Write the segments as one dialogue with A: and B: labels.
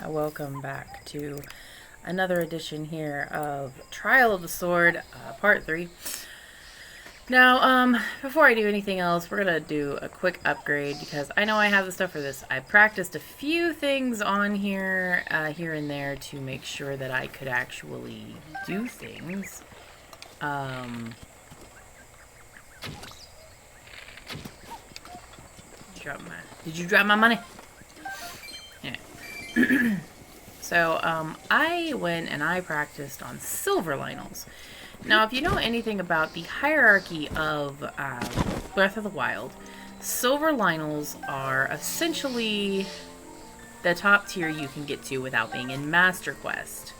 A: Welcome back to another edition here of Trial of the Sword, Part 3. Now, before I do anything else, we're going to do a quick upgrade because I know I have the stuff for this. I practiced a few things on here, here and there to make sure that I could actually do things. Did you drop my money? Yeah. So, I went and I practiced on Silver Lynels. Now, if you know anything about the hierarchy of Breath of the Wild, Silver Lynels are essentially the top tier you can get to without being in Master Quest.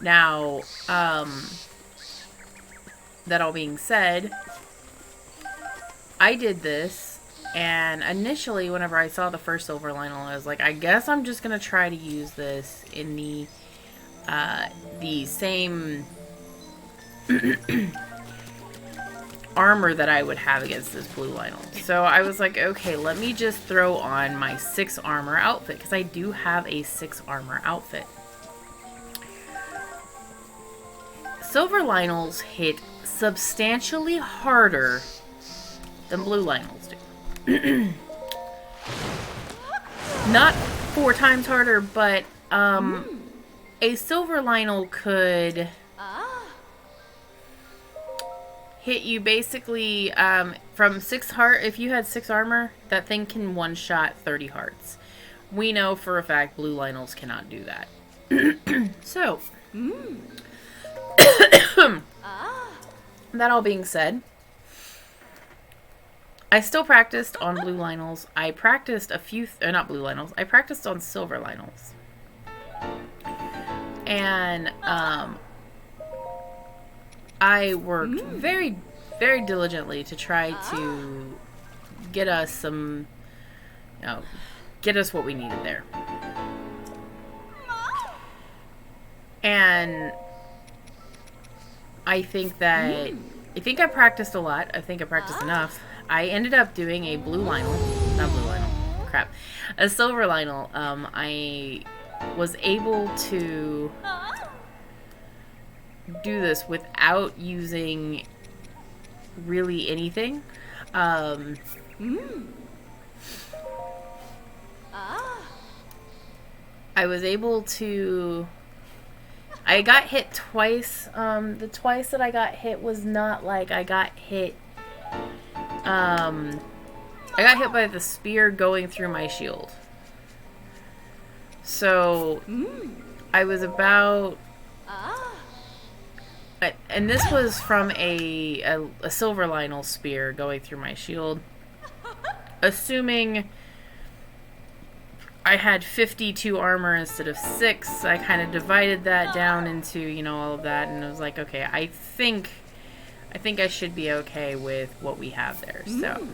A: Now, that all being said, I did this. And initially, whenever I saw the first Silver Lynel, I was like, I guess I'm just going to try to use this in the same armor that I would have against this Blue Lynel. So I was like, okay, let me just throw on my 6 armor outfit, because I do have a 6 armor outfit. Silver Lynels hit substantially harder than Blue Lynels do. Not 4 times harder, but a Silver Lynel could hit you basically from 6 heart. If you had 6 armor, that thing can one-shot 30 hearts. We know for a fact Blue Lynels cannot do that. So, that all being said, I still practiced on Blue Lynels. I practiced a few, not Blue Lynels, I practiced on Silver Lynels. And, I worked very, very diligently to try to get us some, get us what we needed there. And I think that, I practiced a lot. I think I practiced enough. I ended up doing a Blue Lynel, not Blue Lynel, crap, a Silver Lynel. I was able to do this without using really anything. I was able to, I got hit twice. The twice that I got hit was not like I got hit by the spear going through my shield. So, I was about... and this was from a Silver Lynel spear going through my shield. Assuming I had 52 armor instead of 6, I kind of divided that down into, all of that, and I was like, okay, I think I should be okay with what we have there. So,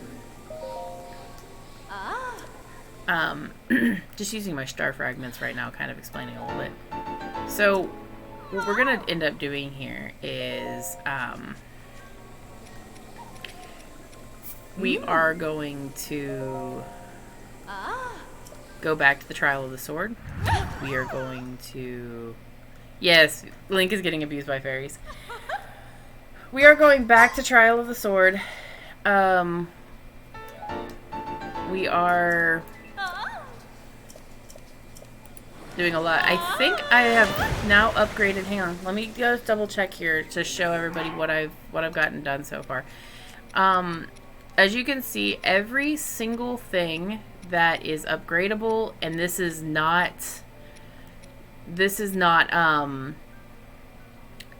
A: just using my star fragments right now, kind of explaining a little bit. So, what we're gonna end up doing here is, we are going to go back to the Trial of the Sword. We are going to... Yes, Link is getting abused by fairies. We are going back to Trial of the Sword. We are doing a lot. I think I have now upgraded. Hang on, let me go double check here to show everybody what I've gotten done so far. As you can see, every single thing that is upgradable, and this is not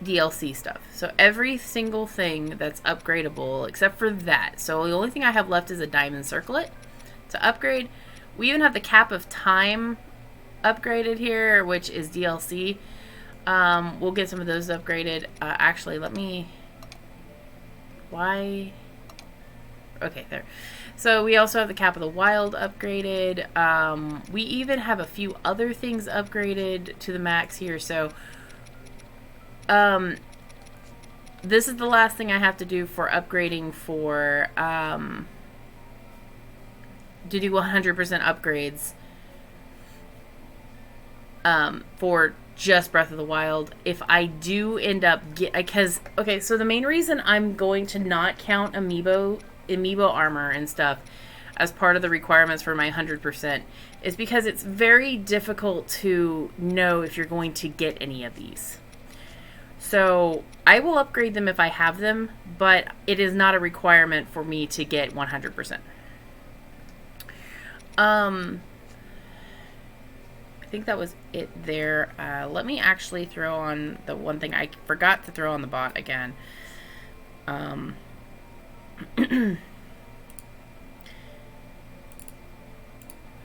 A: DLC stuff. So every single thing that's upgradable, except for that. So the only thing I have left is a diamond circlet to upgrade. We even have the cap of time upgraded here, which is DLC. We'll get some of those upgraded. Actually, let me... Why? Okay, there. So we also have the Cap of the Wild upgraded. We even have a few other things upgraded to the max here. So this is the last thing I have to do for upgrading for to do 100% upgrades for just Breath of the Wild. If I do end up because okay, so the main reason I'm going to not count amiibo armor and stuff as part of the requirements for my 100% is because it's very difficult to know if you're going to get any of these. So I will upgrade them if I have them, but it is not a requirement for me to get 100%. I think that was it there. Let me actually throw on the one thing I forgot to throw on the bot again.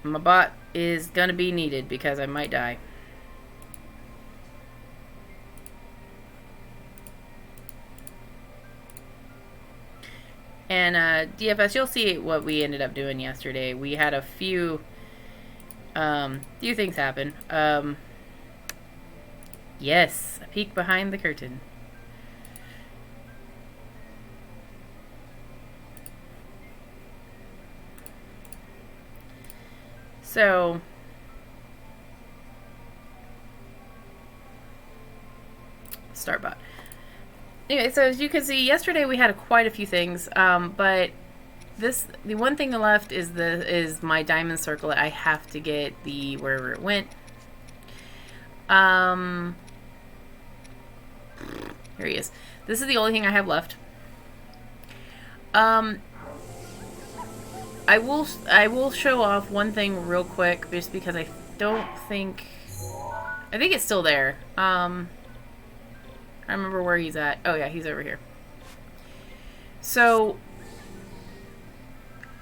A: My bot is gonna be needed because I might die. And DFS, you'll see what we ended up doing yesterday. We had a few things happen. Yes, a peek behind the curtain. So, start bot. Anyway, so as you can see, yesterday we had quite a few things, but the one thing left is my diamond circlet. I have to get the wherever it went. Here he is. This is the only thing I have left. I will show off one thing real quick, just because I think it's still there. I remember where he's at. Oh yeah, he's over here. So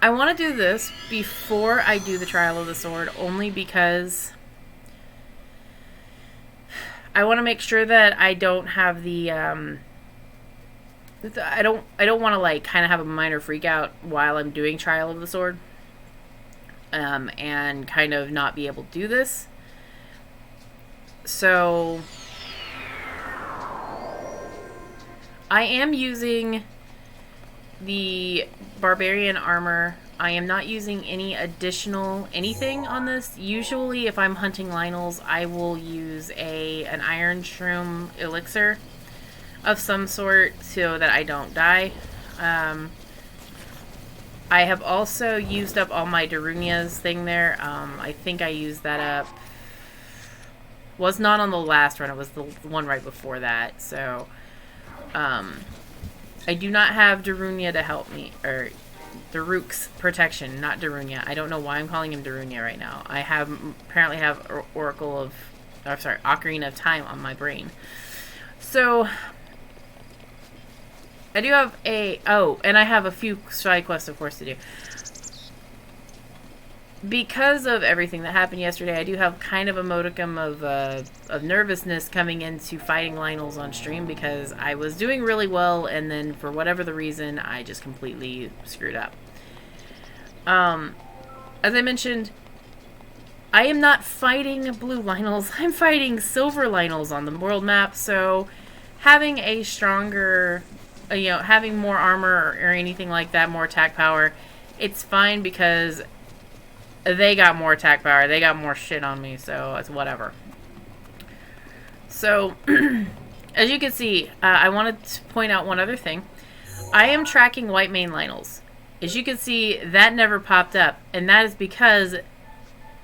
A: I want to do this before I do the Trial of the Sword, only because I want to make sure that I don't have the I don't want to like kind of have a minor freak out while I'm doing Trial of the Sword, and kind of not be able to do this. So I am using the Barbarian armor. I am not using any additional anything on this. Usually if I'm hunting Lynels, I will use an Iron Shroom elixir of some sort so that I don't die. I have also used up all my Darunia's thing there. I think I used that up. Was not on the last run, it was the one right before that. So I do not have Darunia to help me, or Daruk's protection, not Darunia. I don't know why I'm calling him Darunia right now. I apparently have Ocarina of Time on my brain. So I do have and I have a few side quests, of course, to do. Because of everything that happened yesterday, I do have kind of a modicum of nervousness coming into fighting Lynels on stream, because I was doing really well, and then for whatever the reason, I just completely screwed up. As I mentioned, I am not fighting blue Lynels, I'm fighting silver Lynels on the world map, so having a stronger, having more armor or anything like that, more attack power, it's fine, because they got more attack power. They got more shit on me, so it's whatever. So, as you can see, I wanted to point out one other thing. I am tracking white mane Lynels. As you can see, that never popped up, and that is because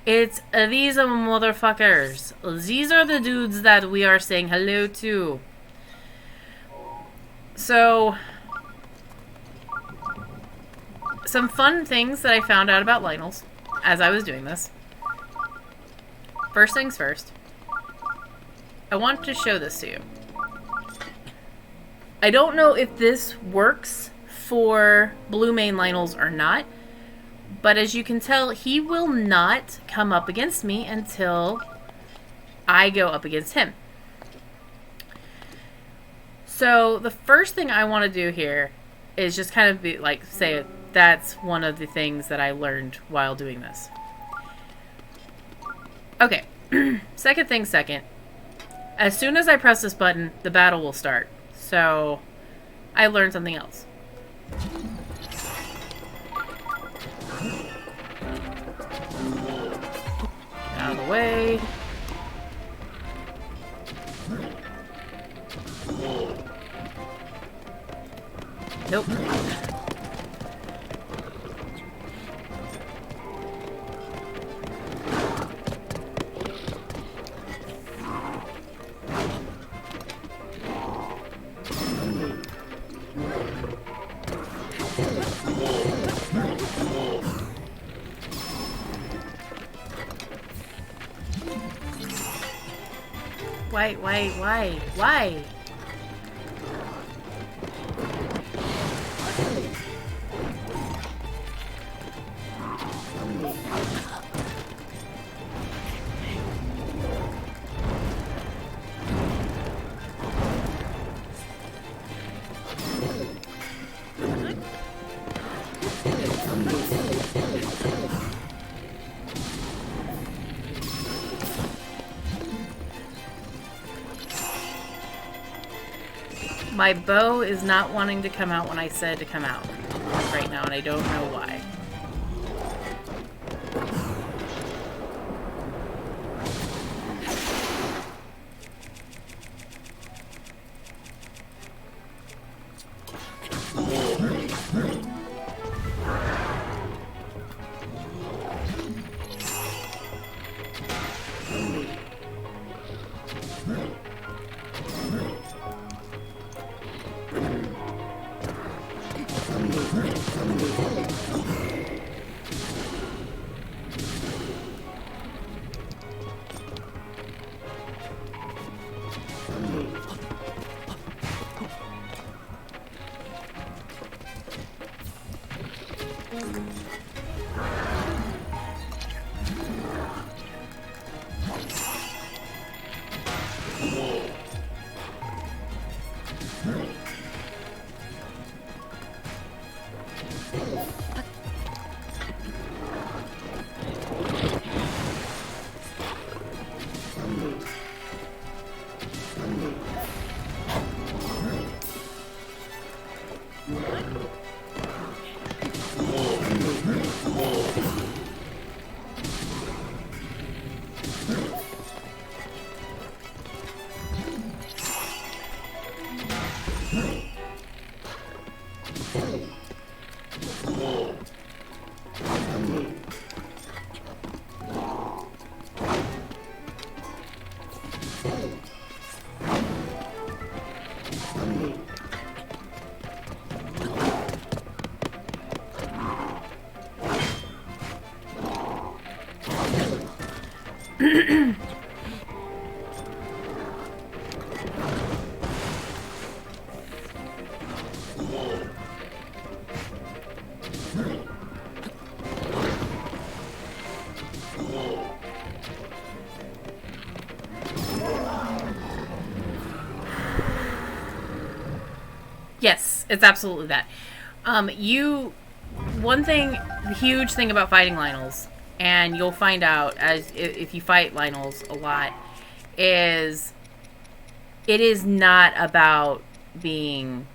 A: it's these motherfuckers. These are the dudes that we are saying hello to. So, some fun things that I found out about Lynels as I was doing this. First things first, I want to show this to you. I don't know if this works for blue mane Lynels or not, but as you can tell, he will not come up against me until I go up against him. So the first thing I want to do here is just kind of say that's one of the things that I learned while doing this. Okay, second thing second. As soon as I press this button, the battle will start. So, I learned something else. Get out of the way. Nope. Why? My bow is not wanting to come out when I said to come out right now, and I don't know why. Yes, it's absolutely that. One thing, the huge thing about fighting Lynels, and you'll find out as if you fight Lynels a lot, is it is not about being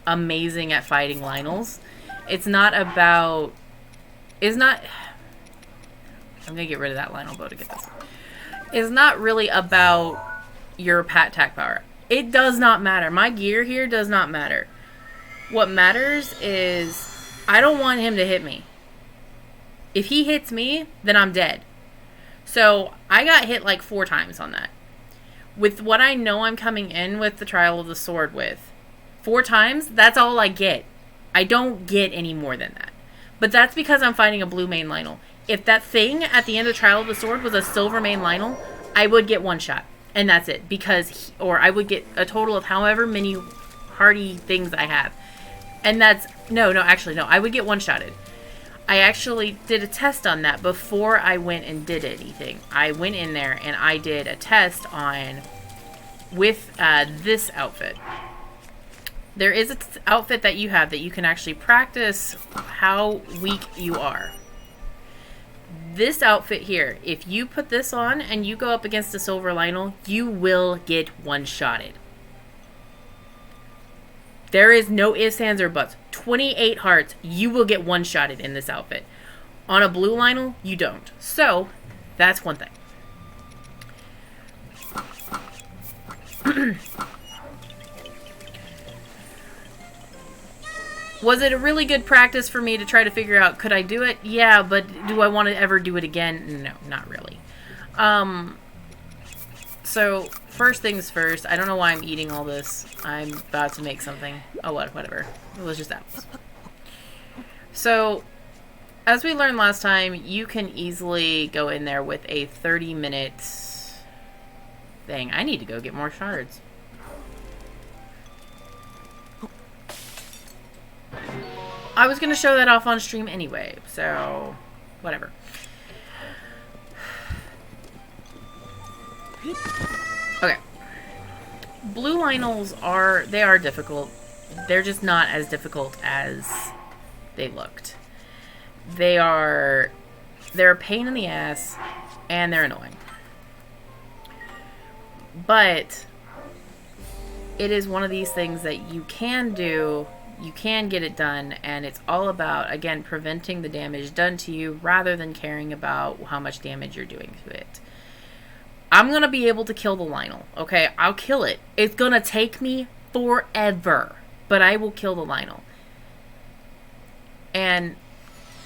A: amazing at fighting Lynels. I'm gonna get rid of that Lynel bow to get this. It's not really about your pat attack power. It does not matter. My gear here does not matter. What matters is I don't want him to hit me. If he hits me, then I'm dead. So I got hit like 4 times on that. With what I know I'm coming in with the Trial of the Sword with, 4 times, that's all I get. I don't get any more than that. But that's because I'm fighting a blue main Lynel. If that thing at the end of Trial of the Sword was a silver main Lynel, I would get 1 shot. And that's it. Or I would get a total of however many hardy things I have. And that's... No, I would get 1-shotted. I actually did a test on that before I went and did anything. I went in there and I did a test with this outfit. There is an outfit that you have that you can actually practice how weak you are. This outfit here, if you put this on and you go up against a silver Lynel, you will get 1-shotted. There is no ifs, ands, or buts. 28 hearts, you will get 1-shotted in this outfit. On a blue Lynel, you don't. So, that's one thing. Was it a really good practice for me to try to figure out, could I do it? Yeah, but do I want to ever do it again? No, not really. So, first things first, I don't know why I'm eating all this. I'm about to make something. Oh, whatever. It was just apples. So, as we learned last time, you can easily go in there with a 30-minute thing. I need to go get more shards. I was going to show that off on stream anyway, so whatever. Okay. Blue Lynels are difficult. They're just not as difficult as they looked. They're a pain in the ass, and they're annoying. But it is one of these things that you can do. You can get it done, and it's all about, again, preventing the damage done to you rather than caring about how much damage you're doing to it. I'm going to be able to kill the Lynel, okay? I'll kill it. It's going to take me forever, but I will kill the Lynel. And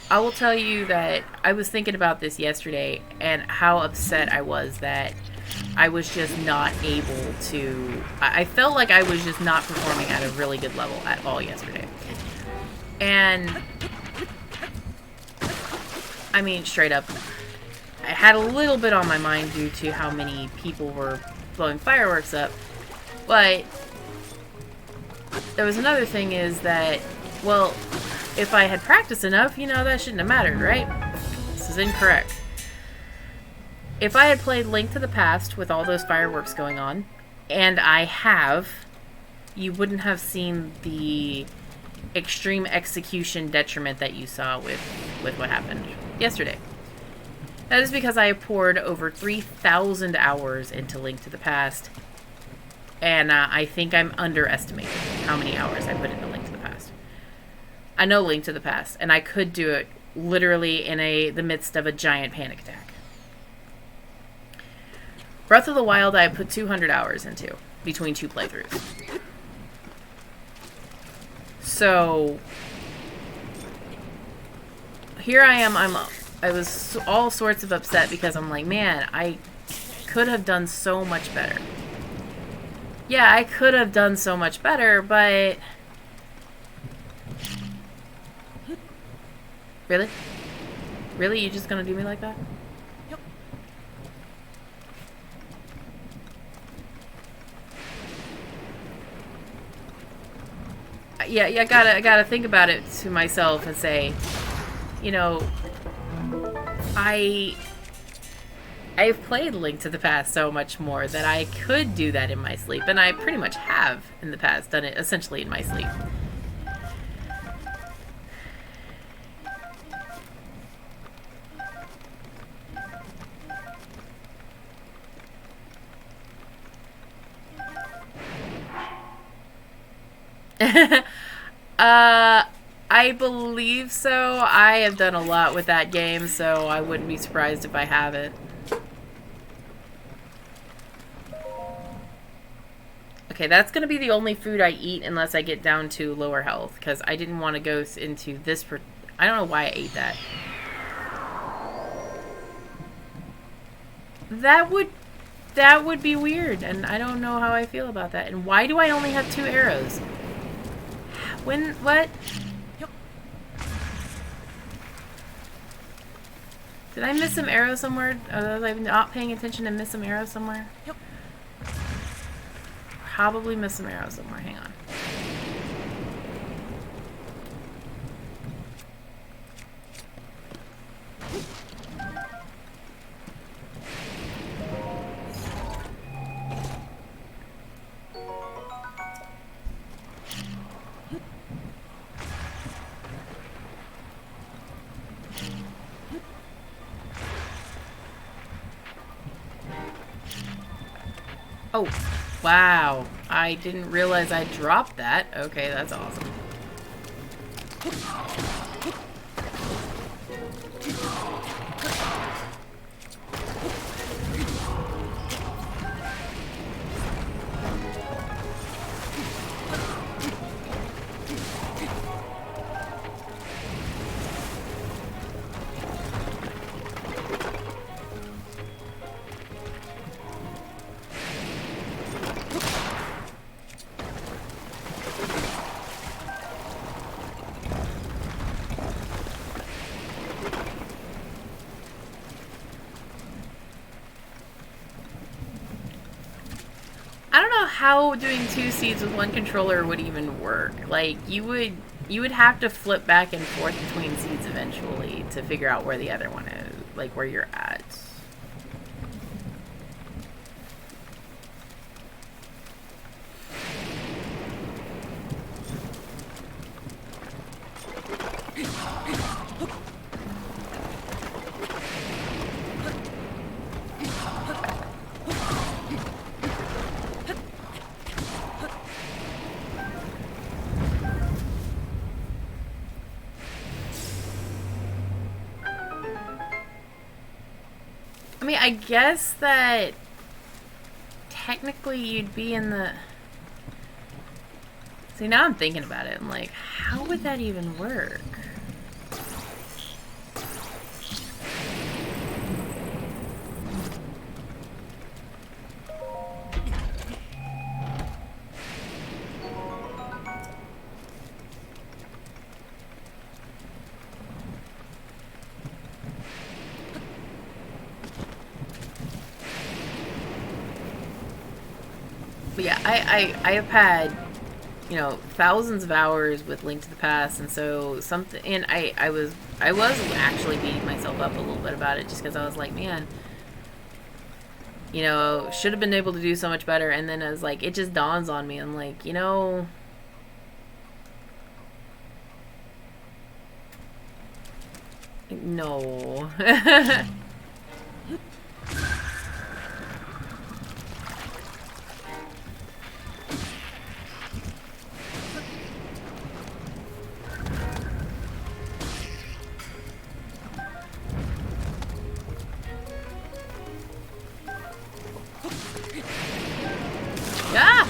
A: I will tell you that I was thinking about this yesterday and how upset I was that I was just not able to... I felt like I was just not performing at a really good level at all yesterday. And... I mean, straight up, I had a little bit on my mind due to how many people were blowing fireworks up. But... there was another thing is that, well, if I had practiced enough, you know, that shouldn't have mattered, right? This is incorrect. If I had played Link to the Past with all those fireworks going on, and I have, you wouldn't have seen the extreme execution detriment that you saw with what happened yesterday. That is because I poured over 3,000 hours into Link to the Past, and I think I'm underestimating how many hours I put into Link to the Past. I know Link to the Past, and I could do it literally in the midst of a giant panic attack. Breath of the Wild I put 200 hours into, between 2 playthroughs. So, here I am, I was all sorts of upset because I'm like, man, I could have done so much better. Yeah, I could have done so much better, but... Really? Really? You just gonna do me like that?
B: Yep.
A: Yeah, I gotta think about it to myself and say, you know, I've played Link to the Past so much more that I could do that in my sleep, and I pretty much have in the past done it essentially in my sleep. I believe so. I have done a lot with that game, so I wouldn't be surprised if I have it. Okay, that's gonna be the only food I eat unless I get down to lower health, because I didn't want to go into this I don't know why I ate that. That would be weird, and I don't know how I feel about that. And why do I only have 2 arrows? What?
B: Yep.
A: Did I miss some arrows somewhere? Was I not paying attention and miss some arrows somewhere?
B: Yep.
A: Probably missed some arrows somewhere. Hang on. Oh, wow. I didn't realize I dropped that. Okay, that's awesome. know how doing 2 seeds with 1 controller would even work. Like, you would have to flip back and forth between seeds eventually to figure out where the other one is, like where you're at. I mean, I guess that technically you'd be in the... See, now I'm thinking about it. I'm like, how would that even work? But yeah, I have had, you know, thousands of hours with Link to the Past, and so something, and I was actually beating myself up a little bit about it just because I was like, man, you know, should have been able to do so much better. And then I was like, it just dawns on me, I'm like, you know, no. Ah!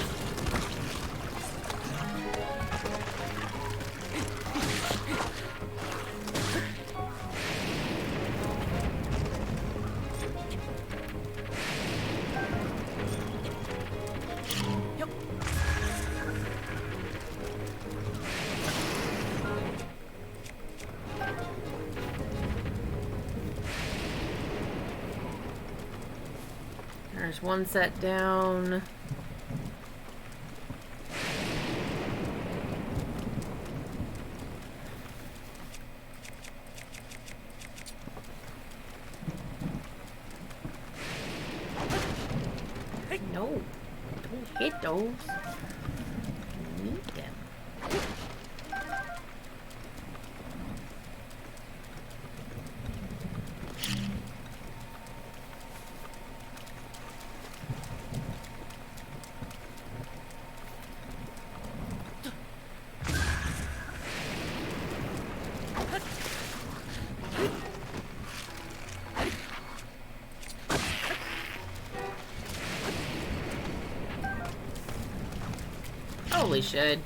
A: There's one set down. No, don't hit those. Need them. Probably should.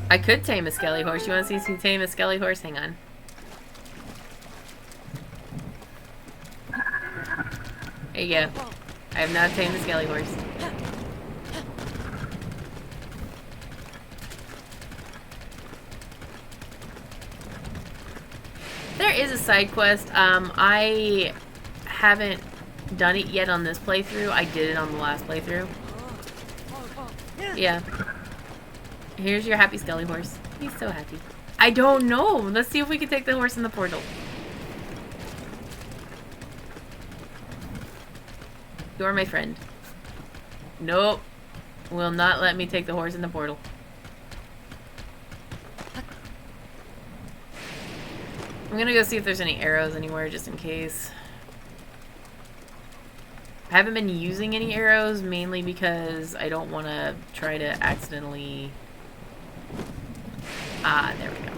A: I could tame a skelly horse. You want to see me tame a skelly horse? Hang on. There you go. I have now tamed the skelly horse. There is a side quest. I haven't done it yet on this playthrough. I did it on the last playthrough. Yeah. Here's your happy skelly horse. He's so happy. I don't know. Let's see if we can take the horse in the portal. You're my friend. Nope. Will not let me take the horse in the portal. I'm gonna go see if there's any arrows anywhere just in case. I haven't been using any arrows mainly because I don't want to try to accidentally... Ah, there we go.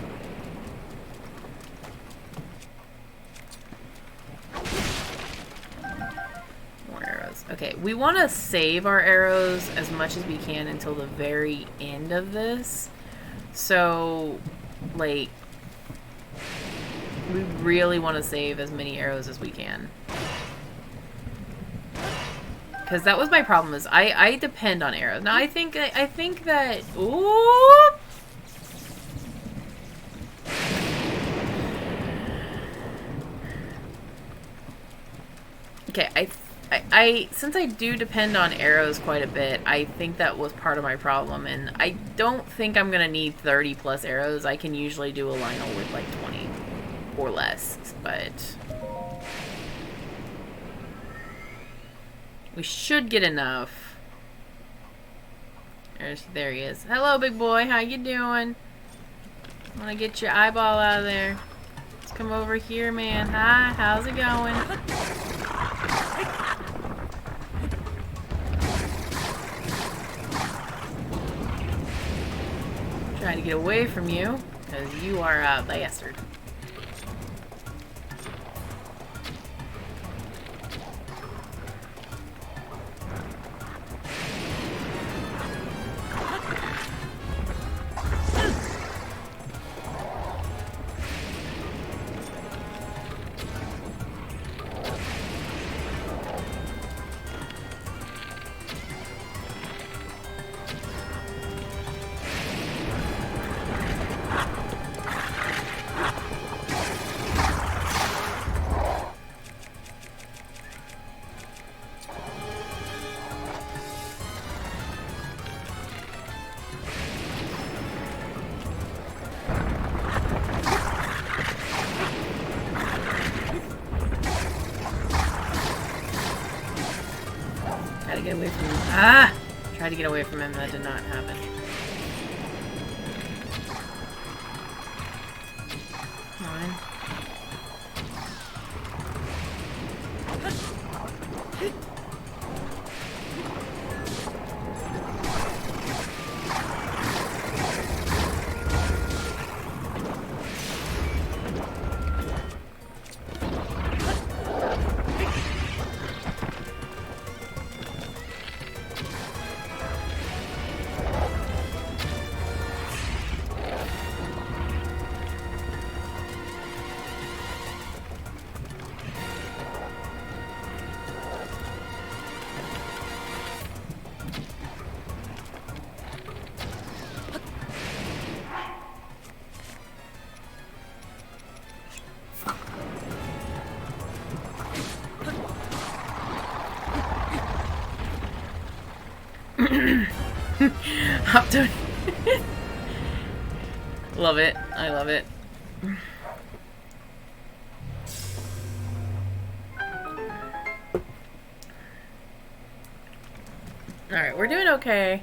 A: More arrows. Okay, we want to save our arrows as much as we can until the very end of this. So, like, we really want to save as many arrows as we can. Because that was my problem, is I depend on arrows. Now I think that... Ooh! Okay, I since I do depend on arrows quite a bit, I think that was part of my problem, and I don't think I'm gonna need 30 plus arrows. I can usually do a Lionel with like 20 or less, but we should get enough. There he is. Hello, big boy. How you doing? Want to get your eyeball out of there? Let's come over here, man. Hi, how's it going? Trying to get away from you, because you are a bastard. Try to get away from him. Ah! Try to get away from him. That did not happen. Come on. Hop to Love it. I love it. Alright, we're doing okay.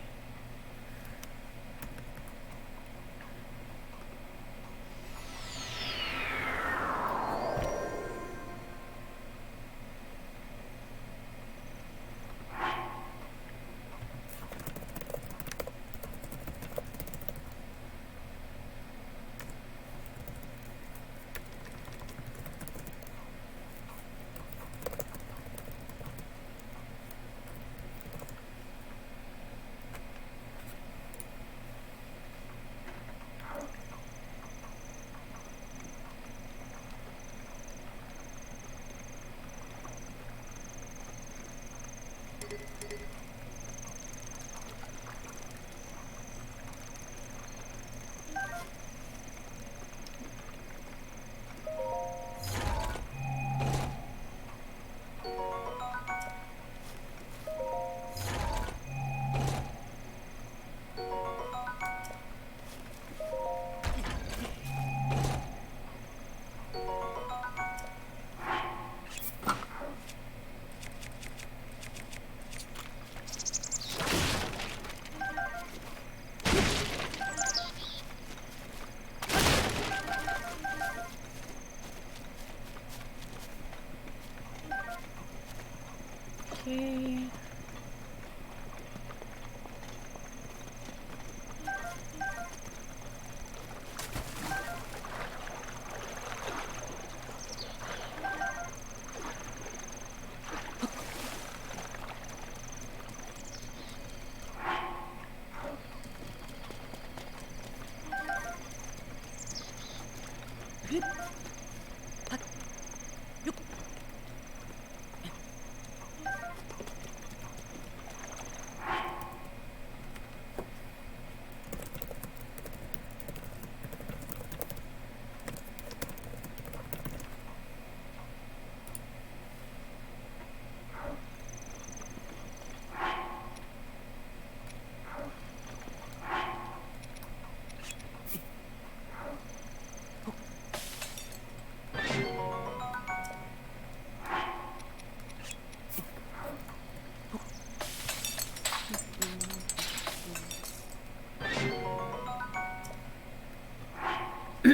A: Okay.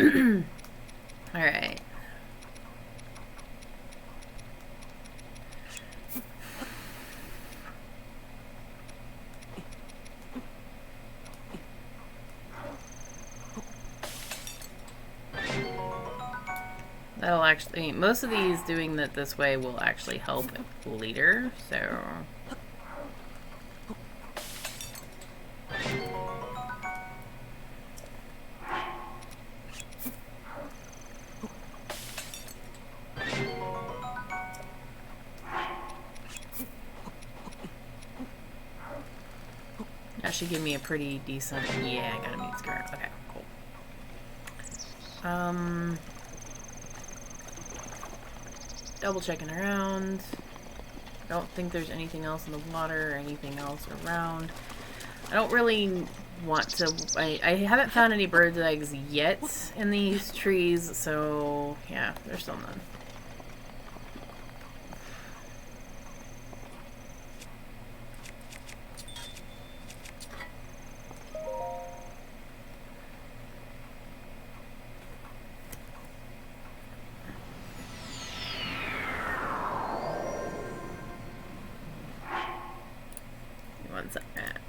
A: Alright. That'll actually, most of these doing that this way will actually help later, so. That should give me a pretty decent, yeah, I got a meat skirt. Okay, cool. Double checking around. I don't think there's anything else in the water or anything else around. I don't really want to... I haven't found any bird's eggs yet in these trees, so yeah, there's still none. One second.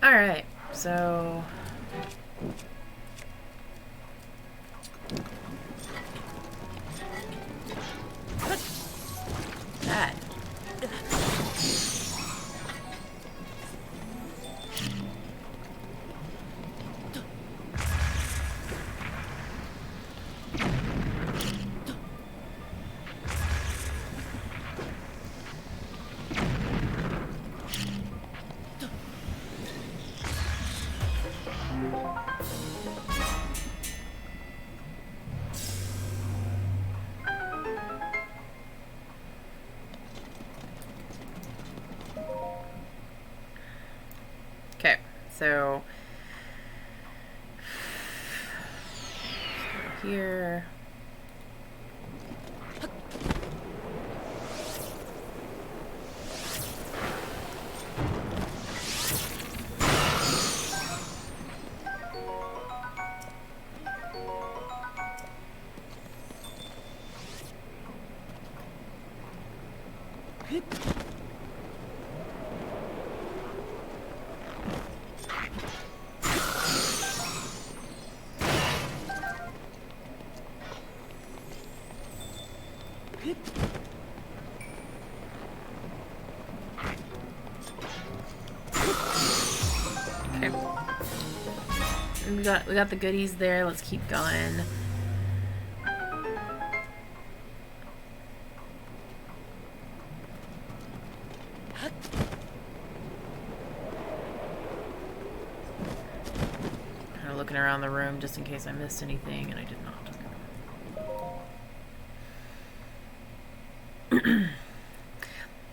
A: Alright, so... that. Okay, so let's go here. Okay. We got the goodies there. Let's keep going. Kind of looking around the room just in case I missed anything, and I did not.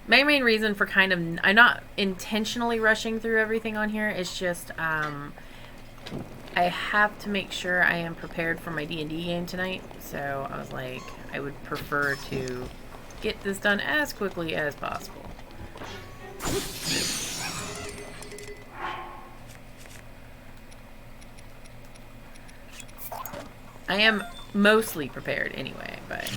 A: My main reason for kind of, I'm not intentionally rushing through everything on here, it's just I have to make sure I am prepared for my D&D game tonight, so I was like, I would prefer to get this done as quickly as possible. I am mostly prepared anyway, but...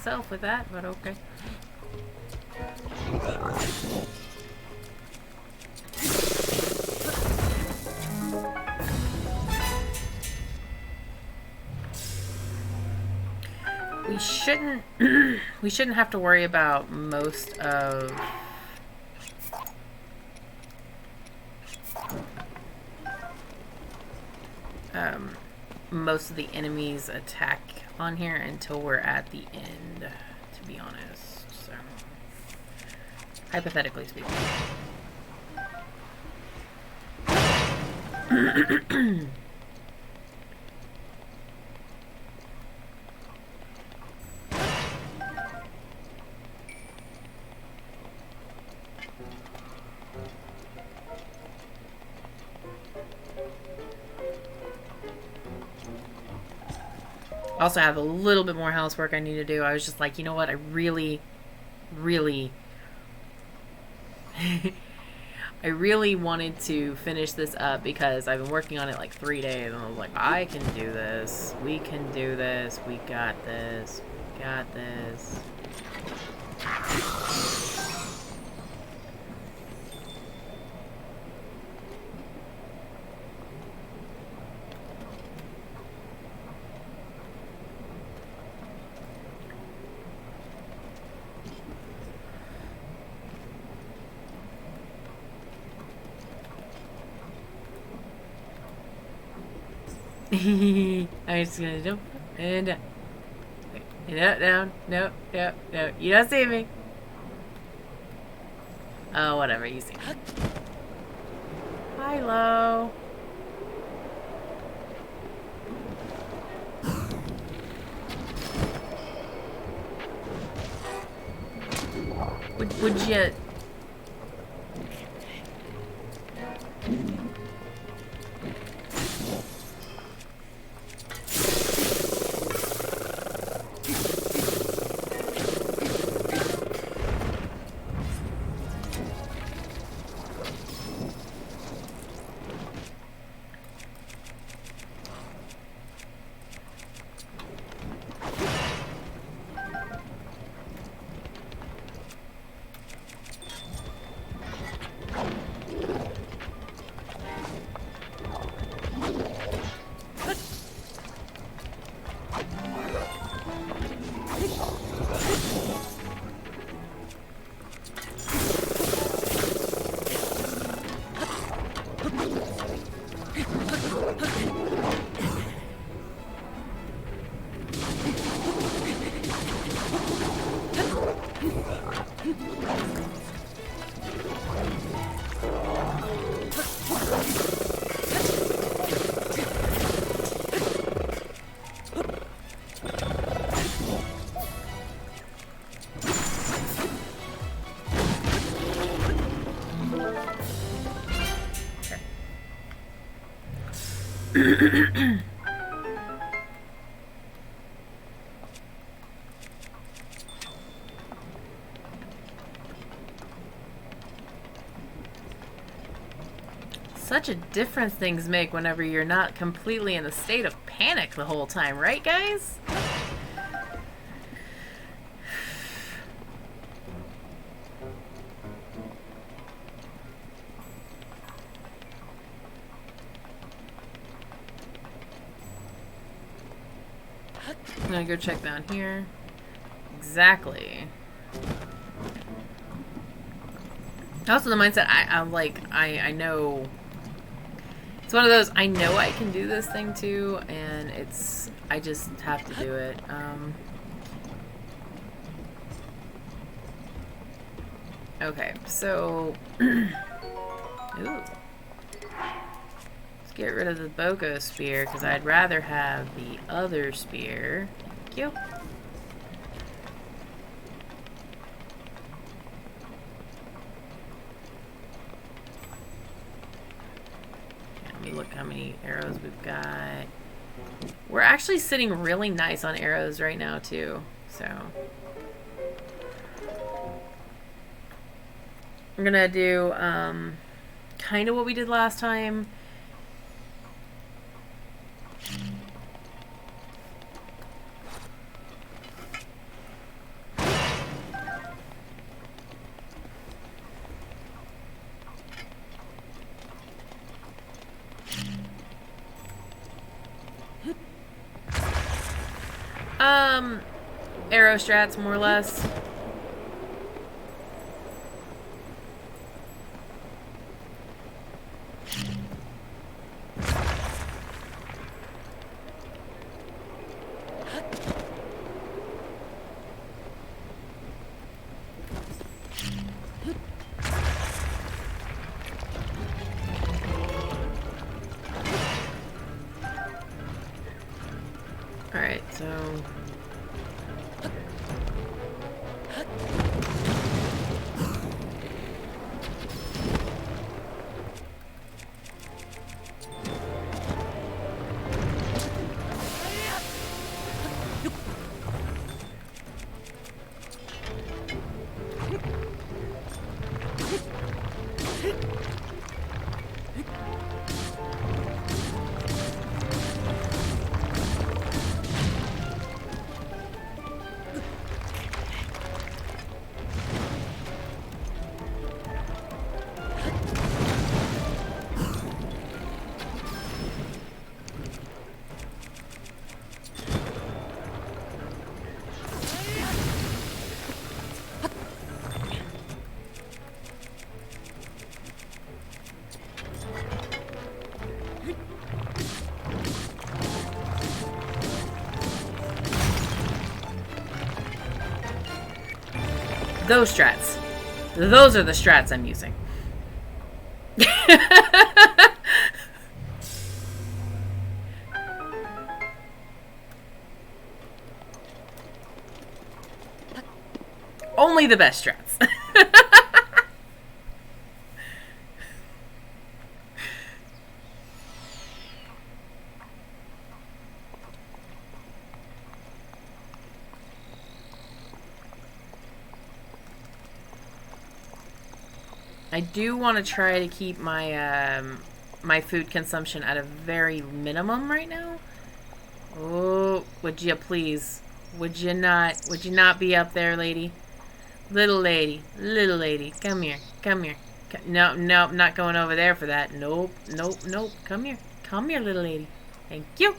A: myself with that, but okay. We shouldn't we shouldn't have to worry about most of the enemies' attack on here until we're at the end, to be honest. So, hypothetically speaking. Also have a little bit more housework I need to do. I was just like, you know what? I really I really wanted to finish this up because I've been working on it like 3 days, and I was like, I can do this. We can do this. We got this. We got this. I'm just gonna jump and down. No, down. No, no, no. You don't see me. Oh, whatever. You see me. Hello. Would you... Such a difference things make whenever you're not completely in a state of panic the whole time, right, guys? I'm gonna go check down here. Exactly. Also, the mindset, I'm like, I know. It's one of those, I know I can do this thing too, and I just have to do it. Okay, so, ooh. Let's get rid of the Boko spear, because I'd rather have the other spear. Thank you. Look how many arrows we've got. We're actually sitting really nice on arrows right now too, so I'm gonna do kind of what we did last time. arrow strats, more or less. Alright, so... Those strats. Those are the strats I'm using. Only the best strats. I do want to try to keep my my food consumption at a very minimum right now. Oh, would you please? Would you not? Would you not be up there, lady? Little lady, come here, come here. No, no, I'm not going over there for that. Nope, nope, nope. Come here, little lady. Thank you.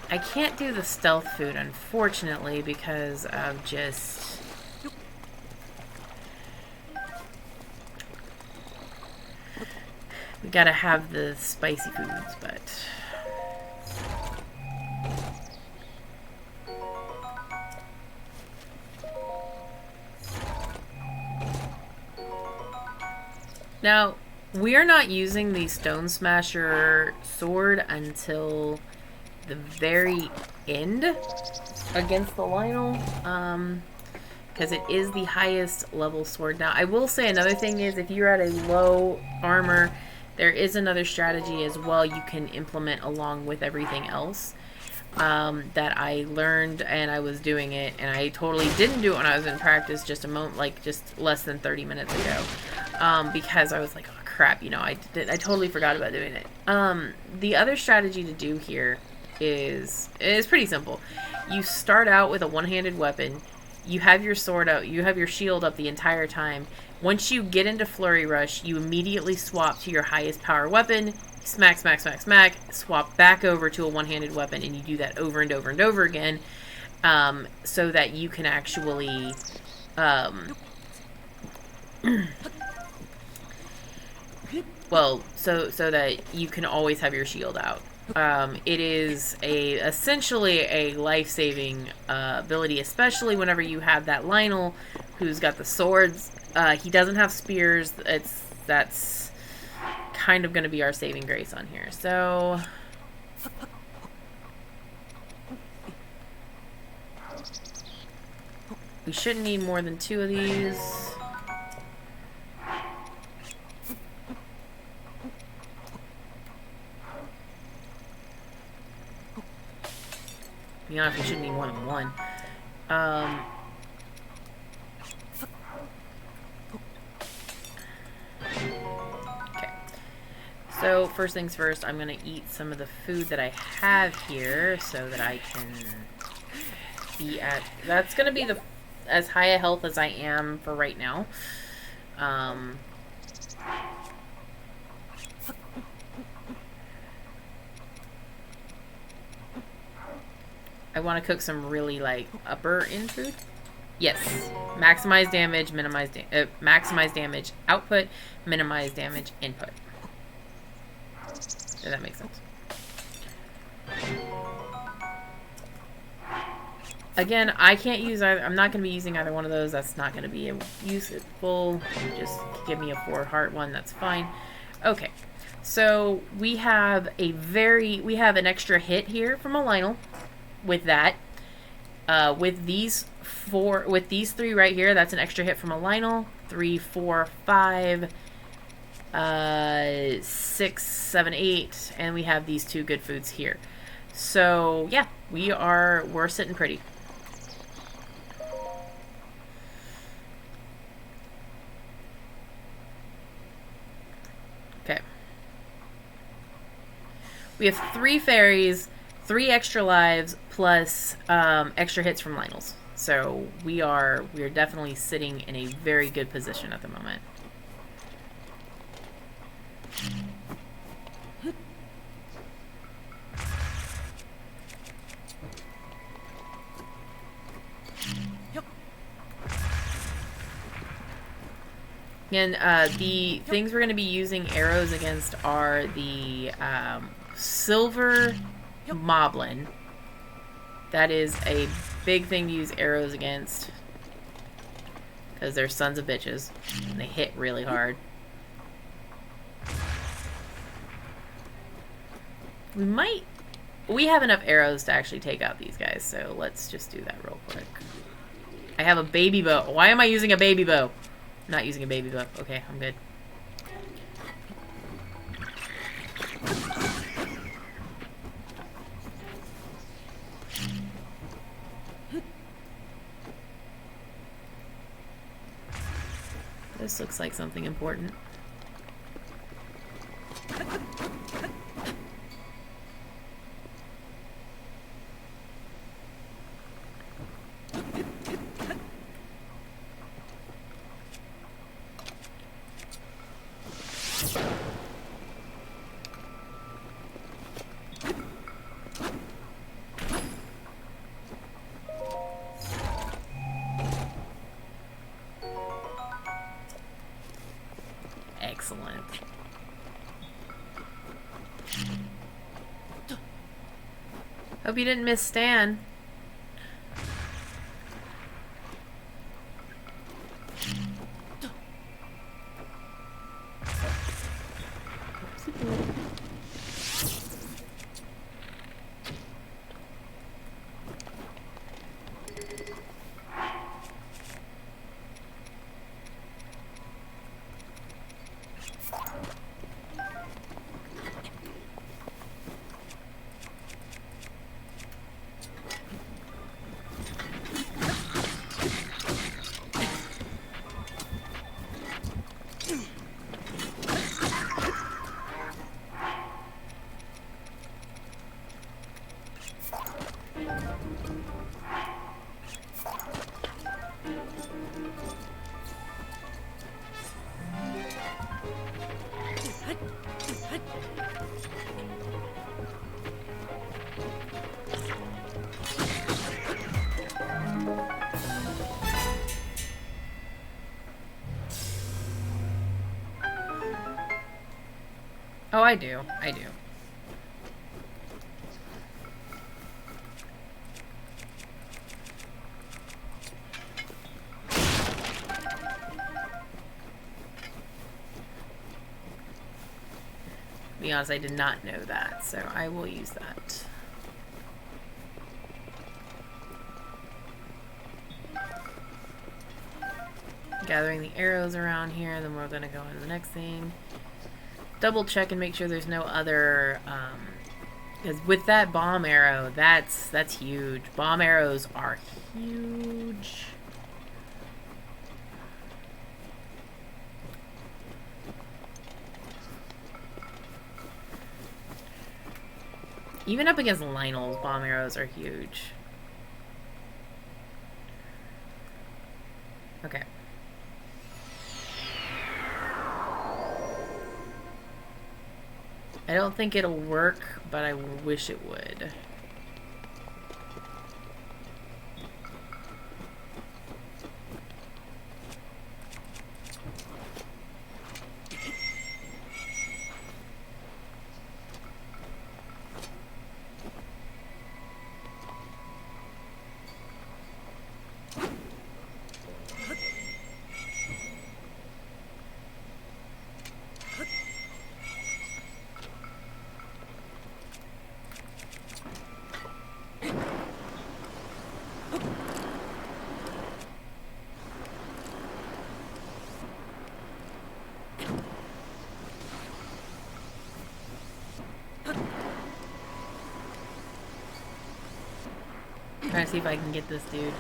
A: I can't do the stealth food, unfortunately, because of just... We gotta have the spicy foods, but... Now, we are not using the Stone Smasher sword until the very end against the Lynel, because it is the highest level sword. Now, I will say another thing is, if you're at a low armor, there is another strategy as well you can implement along with everything else that I learned, and I was doing it, and I totally didn't do it when I was in practice just a moment, like just less than 30 minutes ago, because I was like, oh crap, you know, I totally forgot about doing it. The other strategy to do here is pretty simple. You start out with a one-handed weapon. You have your sword out. You have your shield up the entire time. Once you get into Flurry Rush, you immediately swap to your highest power weapon. Smack, smack, smack, smack. Swap back over to a one-handed weapon, and you do that over and over and over again, so that you can actually well, so that you can always have your shield out. It is essentially a life-saving ability, especially whenever you have that Lynel who's got the swords. He doesn't have spears. That's kind of going to be our saving grace on here. So we shouldn't need more than 2 of these. To be honest, we shouldn't need more than 1. Okay. So, first things first, I'm going to eat some of the food that I have here so that I can be at... That's going to be as high a health as I am for right now. I want to cook some really, like, upper end food. Yes. Maximize damage, maximize damage output, minimize damage input. Does that make sense? Again, I can't use either. I'm not going to be using either one of those. That's not going to be useful. Just give me a 4 heart one. That's fine. Okay. So we have an extra hit here from a Lynel with that. With these 3 right here, that's an extra hit from a Lynel. 3, 4, 5, 6, 7, 8, and we have these 2 good foods here. So yeah, we're sitting pretty. Okay. We have 3 fairies, 3 extra lives, plus extra hits from Lynels. So we are definitely sitting in a very good position at the moment. And the things we're going to be using arrows against are the silver moblin. That is a big thing to use arrows against, because they're sons of bitches and they hit really hard. We have enough arrows to actually take out these guys, so let's just do that real quick. I have a baby bow. Why am I using a baby bow? Not using a baby bow. Okay, I'm good. This looks like something important. Excellent. Hope you didn't miss Stan. Oh, I do. I do. To be honest, I did not know that, so I will use that. Gathering the arrows around here, then we're going to go into the next thing. Double check and make sure there's no other, because with that bomb arrow, that's huge. Bomb arrows are huge. Even up against Lynel's, bomb arrows are huge. Okay. I don't think it'll work, but I wish it would. Trying to see if I can get this dude.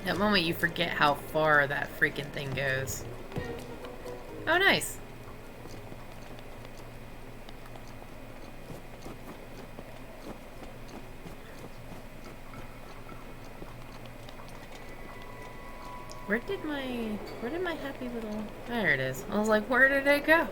A: That moment you forget how far that freaking thing goes. Oh, nice. Where did my happy little... There it is. I was like, where did it go?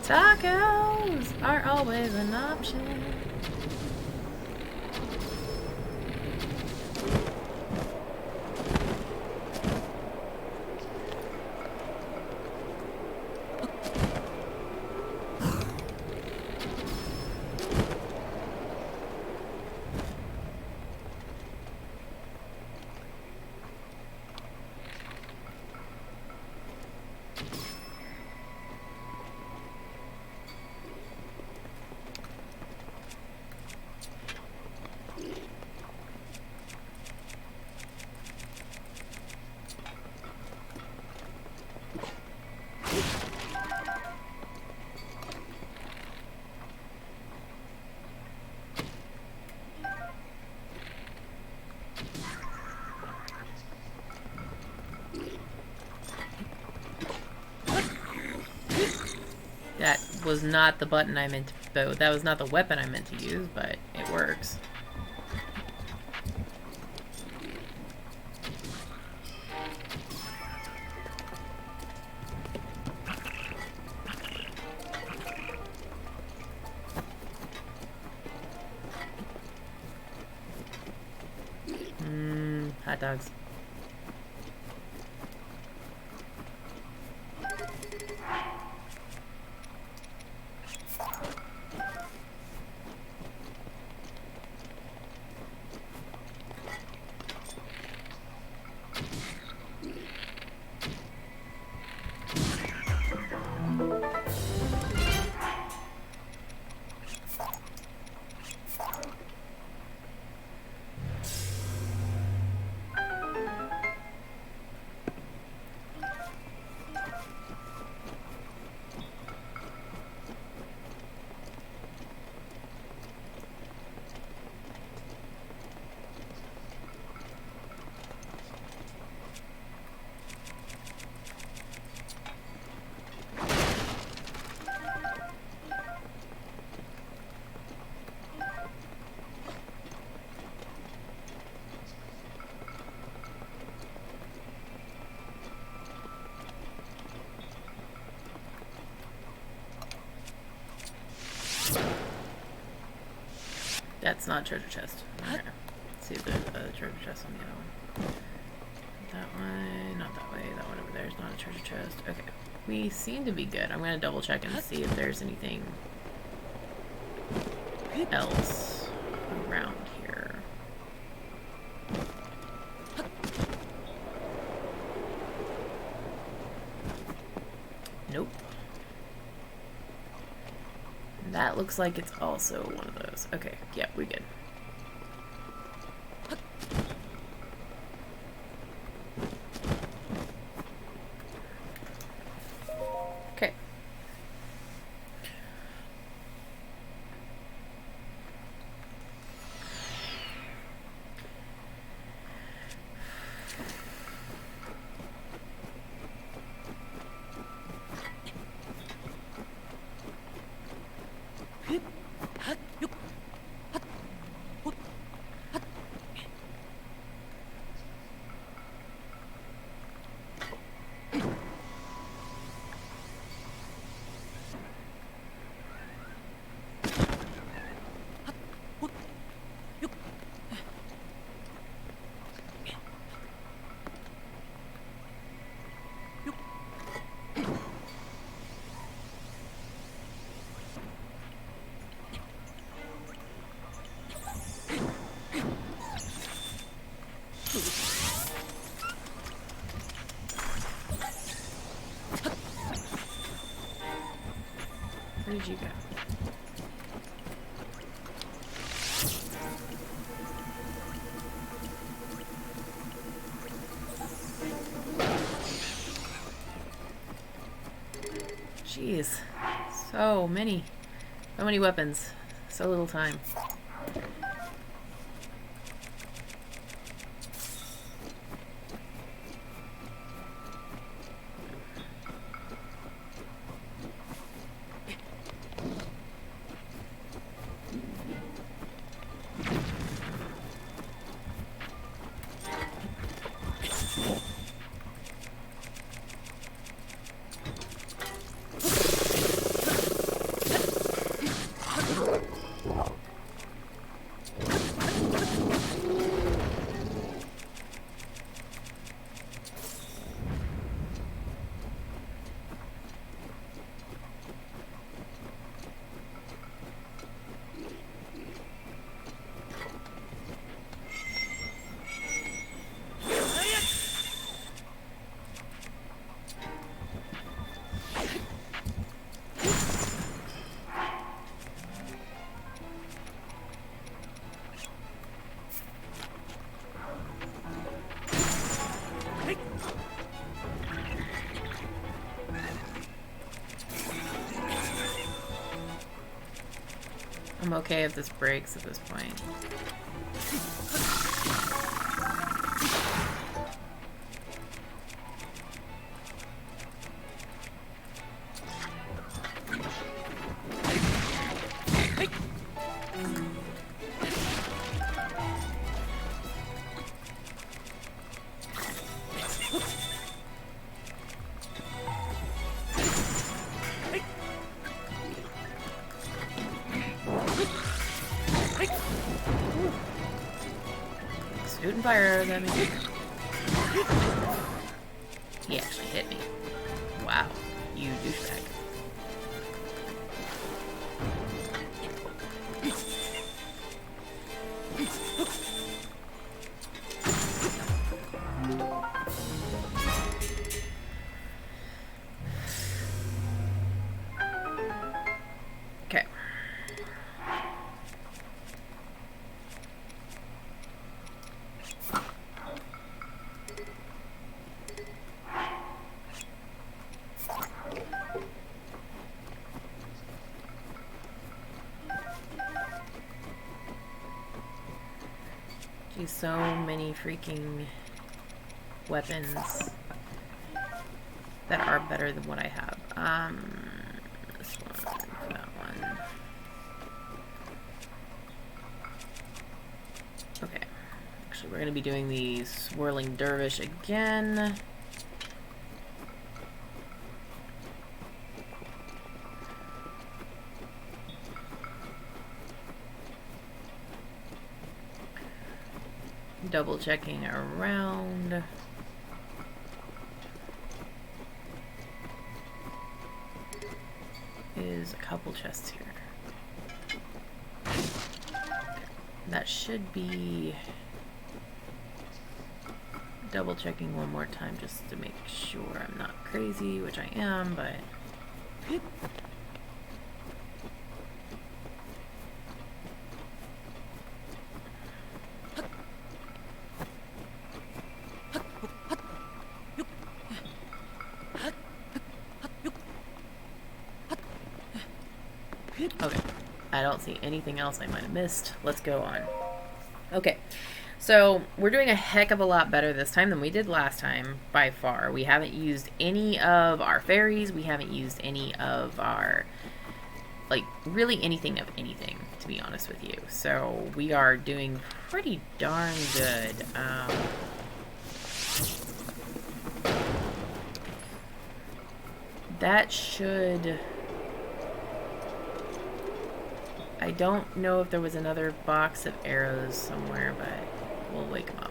A: Tacos are always an option. That was not the button I meant to... That was not the weapon I meant to use, but it works. Hot dogs. That's not treasure chest. Okay. Let's see if there's a treasure chest on the other one. That one, not that one. chest. Okay. We seem to be good. I'm gonna double check and see if there's anything else around here. Nope. That looks like it's also one of those. Okay, yeah, we're good. Okay. Where did you go? Jeez. So many. So many weapons. So little time. I'm okay if this breaks at this point. Shooting fire arrows at me. He actually hit me. Wow, you douchebag. Okay. Geez, so many freaking weapons that are better than what I have. This one, that one. Okay. Actually, we're going to be doing the Swirling Dervish again. Double checking around. a couple chests here. That should be... double checking one more time just to make sure I'm not crazy, which I am, but... Okay, I don't see anything else I might have missed. Let's go on. Okay, so we're doing a heck of a lot better this time than we did last time, by far. We haven't used any of our fairies. We haven't used any of our, like, really anything of anything, to be honest with you. So we are doing pretty darn good. That should... I don't know if there was another box of arrows somewhere, but we'll wake them up.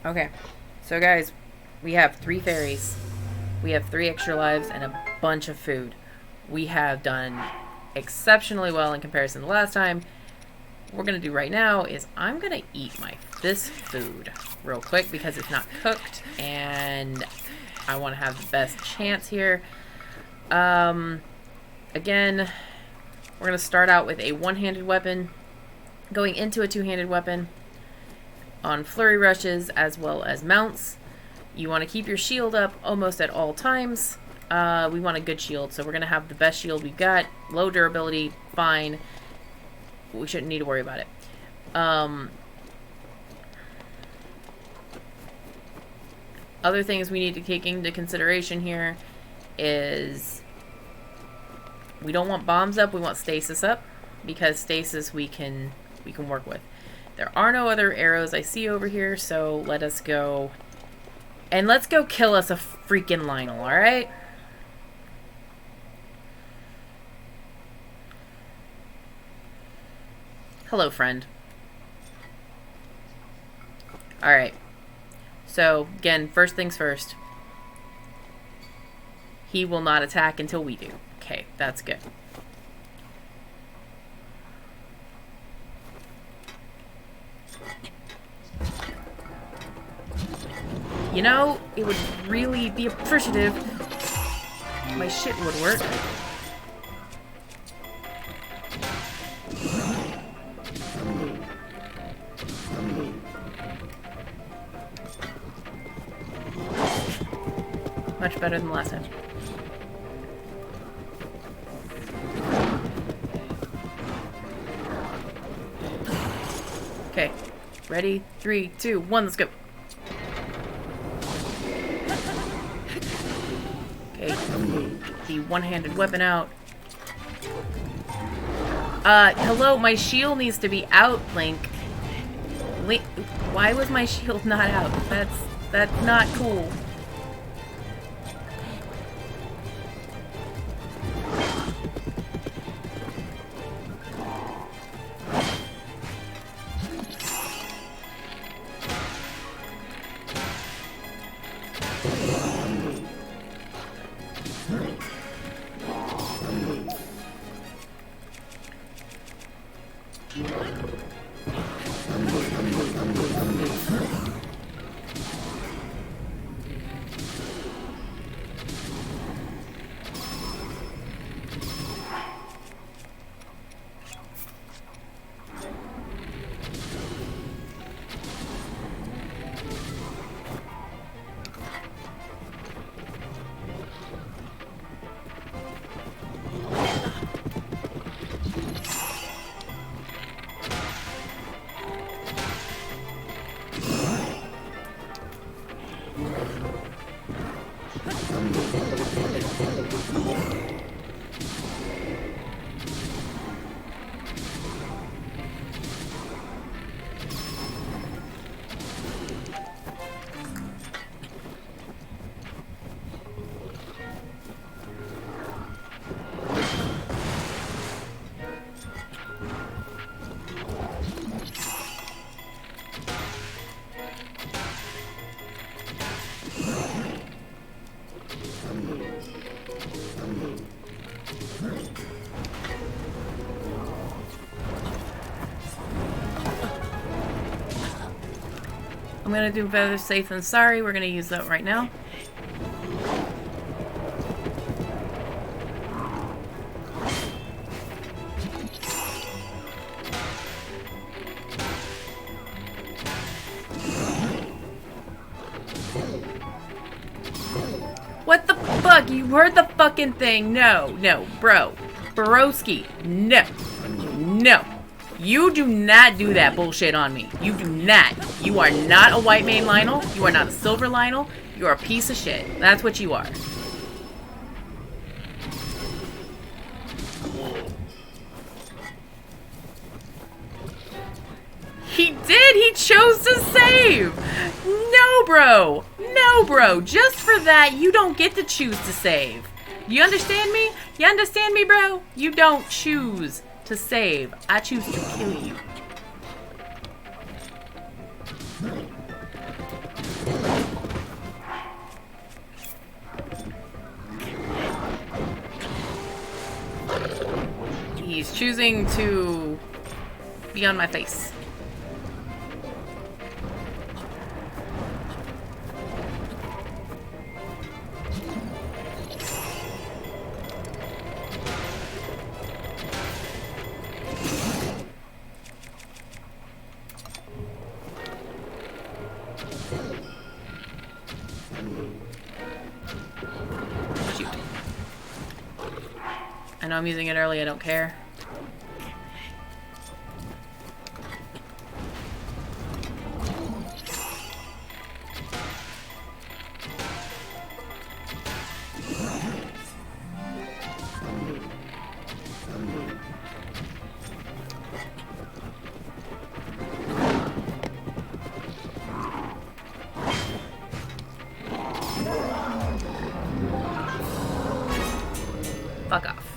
A: Okay, so guys, we have 3 fairies, we have 3 extra lives, and a bunch of food. We have done exceptionally well in comparison to last time. What we're going to do right now is I'm going to eat this food real quick because it's not cooked, and I want to have the best chance here. Again, we're going to start out with a one-handed weapon, going into a two-handed weapon, on flurry rushes as well as mounts. You want to keep your shield up almost at all times. We want a good shield, so we're going to have the best shield we've got. Low durability, fine. We shouldn't need to worry about it. Other things we need to take into consideration here is we don't want bombs up, we want stasis up, because stasis we can work with. There are no other arrows I see over here, so let us go. And let's go kill us a freaking Lynel, alright? Hello, friend. Alright. So, again, first things first. He will not attack until we do. Okay, that's good. You know, it would really be appreciative if my shit would work. Much better than last time. Okay, ready? 3, 2, 1, let's go. Okay, the one-handed weapon out. Hello, my shield needs to be out, Link. Link, why was my shield not out? That's not cool. gonna do better safe than sorry. We're gonna use that right now. What the fuck? You heard the fucking thing. No, no, bro. Broski. No. No. You do not do that bullshit on me. You do not. You are not a white mane Lionel. You are not a silver Lionel. You are a piece of shit. That's what you are. He did! He chose to save! No, bro! No, bro! Just for that, you don't get to choose to save. You understand me? You understand me, bro? You don't choose to save. I choose to kill you. He's choosing to be on my face. Shoot. I know I'm using it early, I don't care. Fuck off.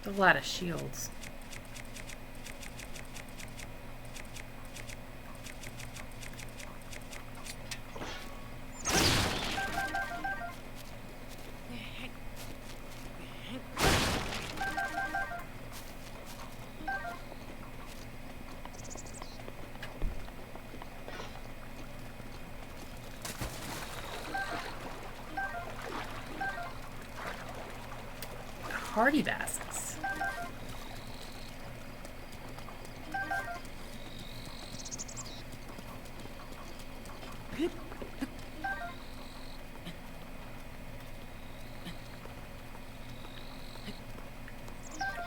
A: A lot of shields. Hardy basses.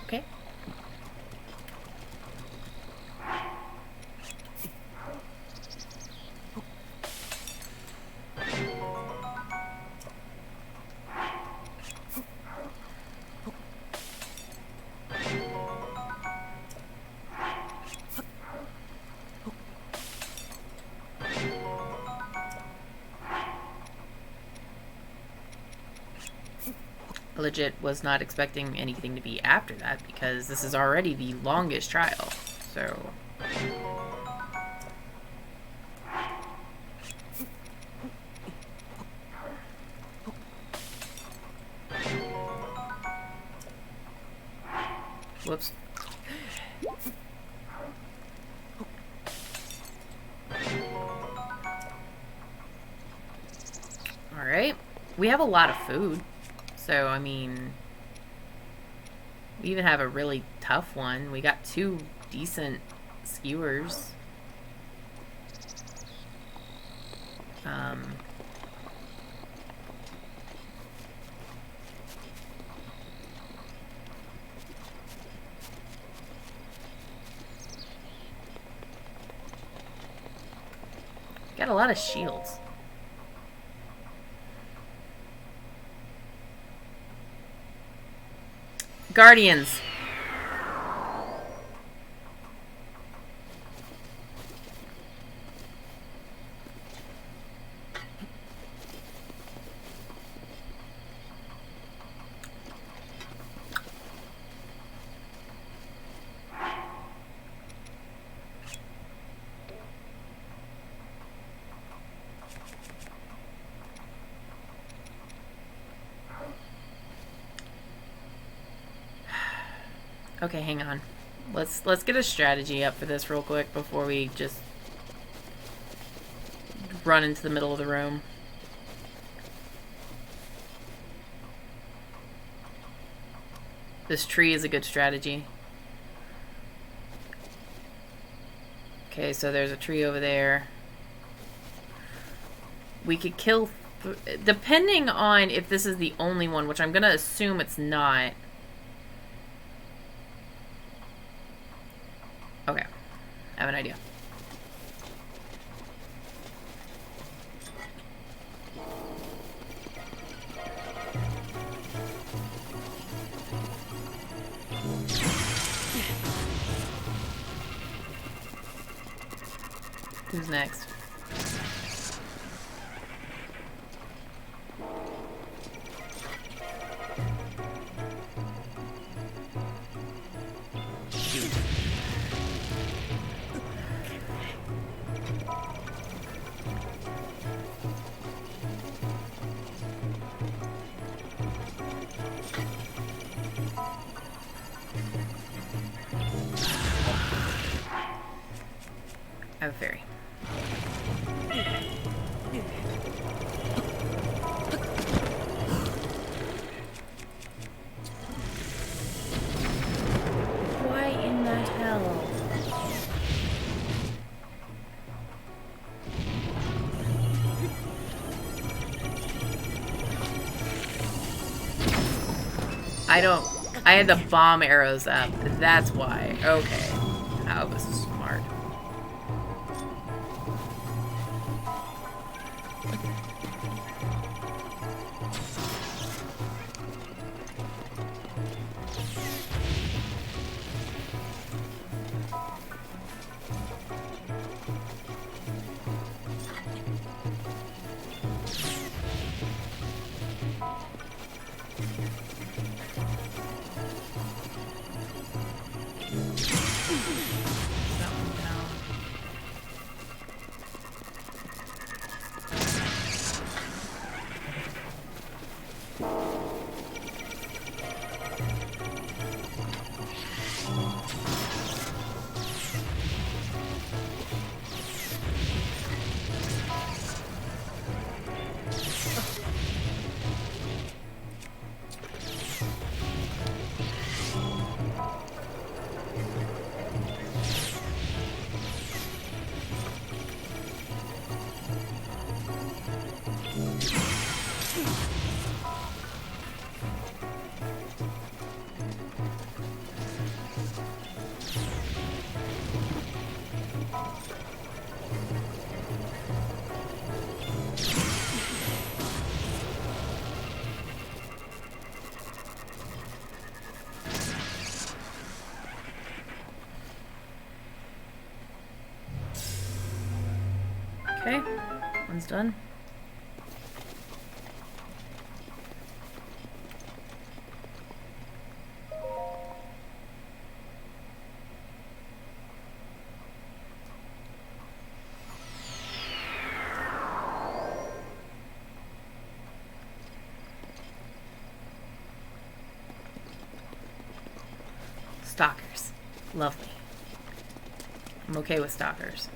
A: Okay. Legit was not expecting anything to be after that because this is already the longest trial. So whoops. All right. We have a lot of food. So, I mean, we even have a really tough one. We got 2 decent skewers. Got a lot of shields. Guardians. Okay, hang on. Let's get a strategy up for this real quick before we just run into the middle of the room. This tree is a good strategy. Okay, so there's a tree over there. We could kill... depending on if this is the only one, which I'm gonna assume it's not. Okay, I have an idea. Who's next? I have a fairy. Why in the hell? I had the bomb arrows up. That's why. Okay. That was smart. Okay, one's done. Stalkers. Lovely. I'm okay with stalkers.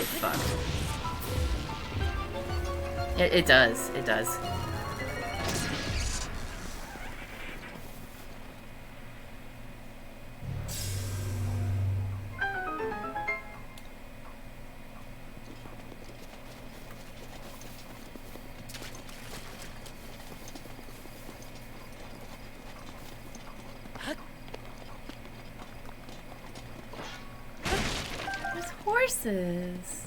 A: fuck. It does. It does. There's horses.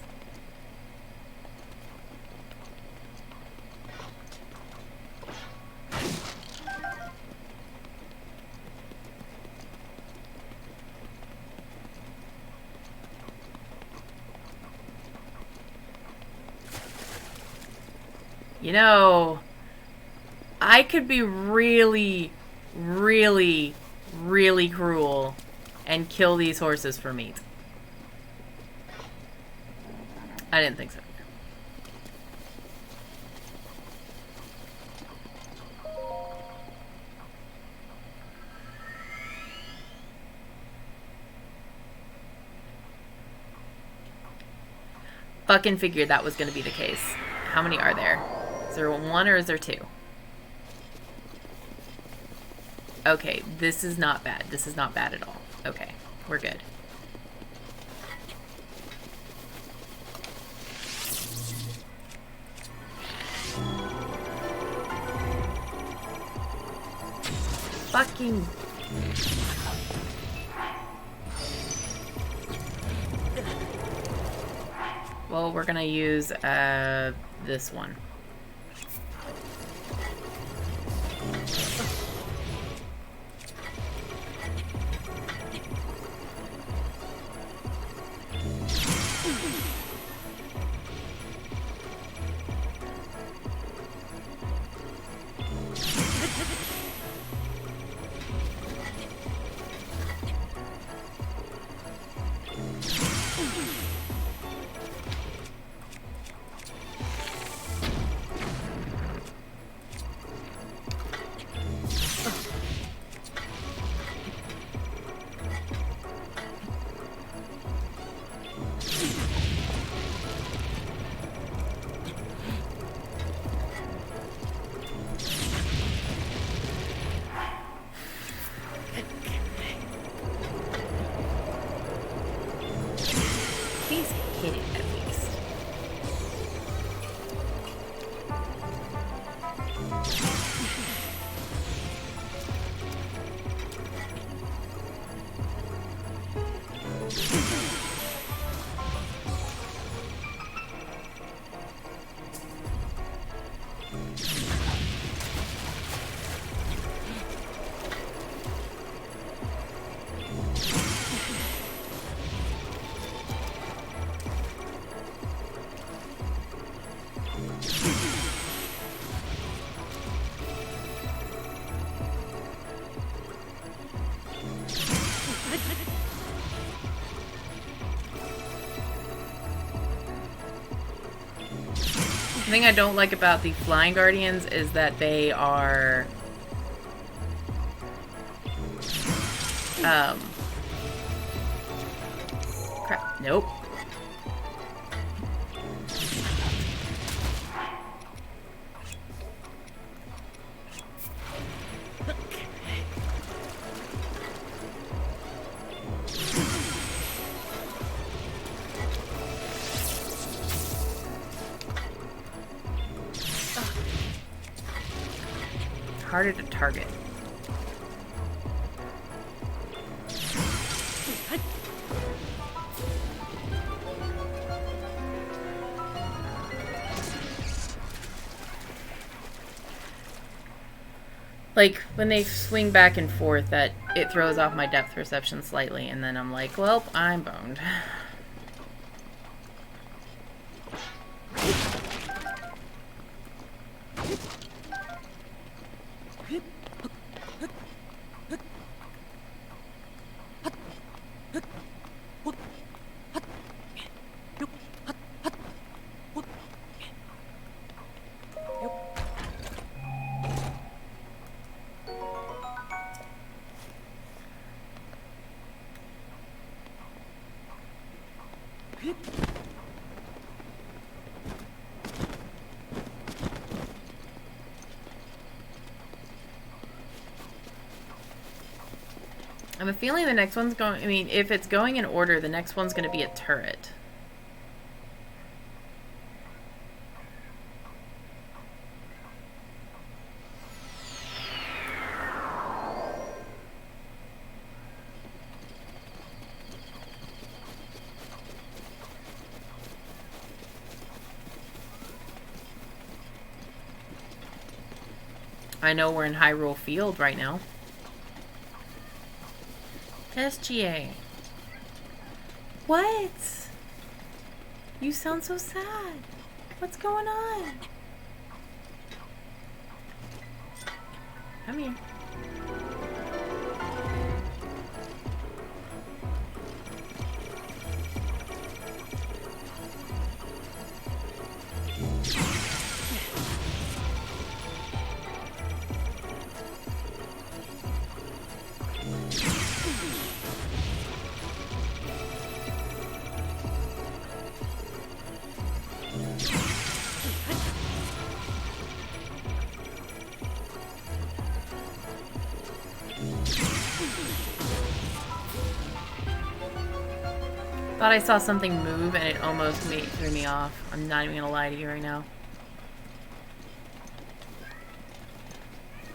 A: You know, I could be really, really, really cruel and kill these horses for meat. I didn't think so. Fucking figured that was going to be the case. How many are there? Is there one or is there two? Okay, this is not bad. This is not bad at all. Okay, we're good. Fucking... Well, we're gonna use this one. Please hit it at least. The thing I don't like about the Flying Guardians is that they are... Crap. Nope. Harder to target. Like, when they swing back and forth, that it throws off my depth perception slightly, and then I'm like, well, I'm boned. a feeling the next one's going... I mean, if it's going in order, the next one's going to be a turret. I know we're in Hyrule Field right now. SGA. What? You sound so sad. What's going on? Come here. Thought I saw something move and it almost threw me off. I'm not even gonna lie to you right now.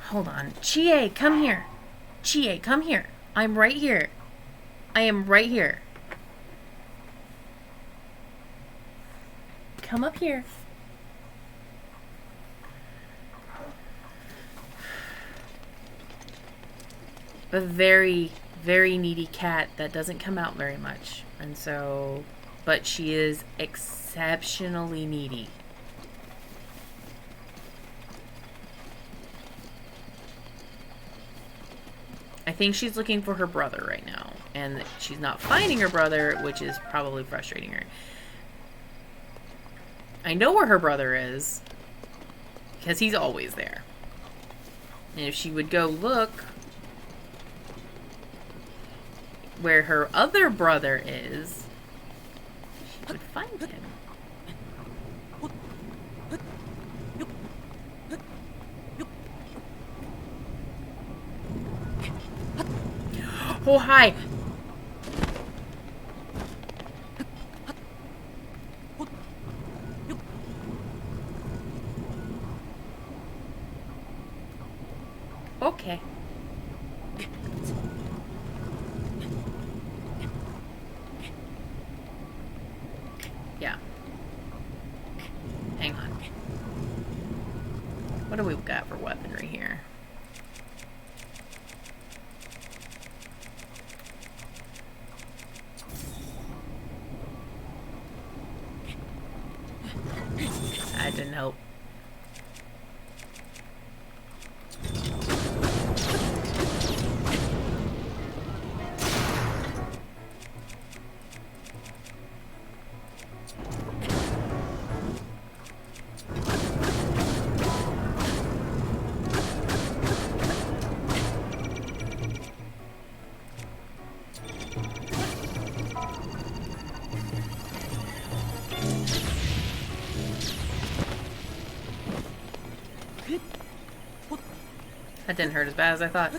A: Hold on. Chie, come here. Chie, come here. I'm right here. I am right here. Come up here. A very, very needy cat that doesn't come out very much. And so, but she is exceptionally needy. I think she's looking for her brother right now. And she's not finding her brother, which is probably frustrating her. I know where her brother is. Because he's always there. And if she would go look where her other brother is, she would find him. Oh, hi. Okay. Yeah. Hang on. What do we got for weaponry here? That didn't help. That didn't hurt as bad as I thought.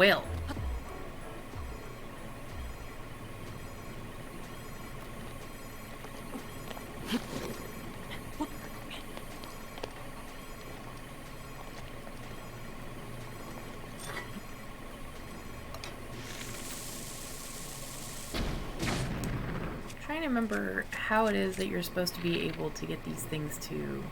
A: Well. Trying to remember how it is that you're supposed to be able to get these things to...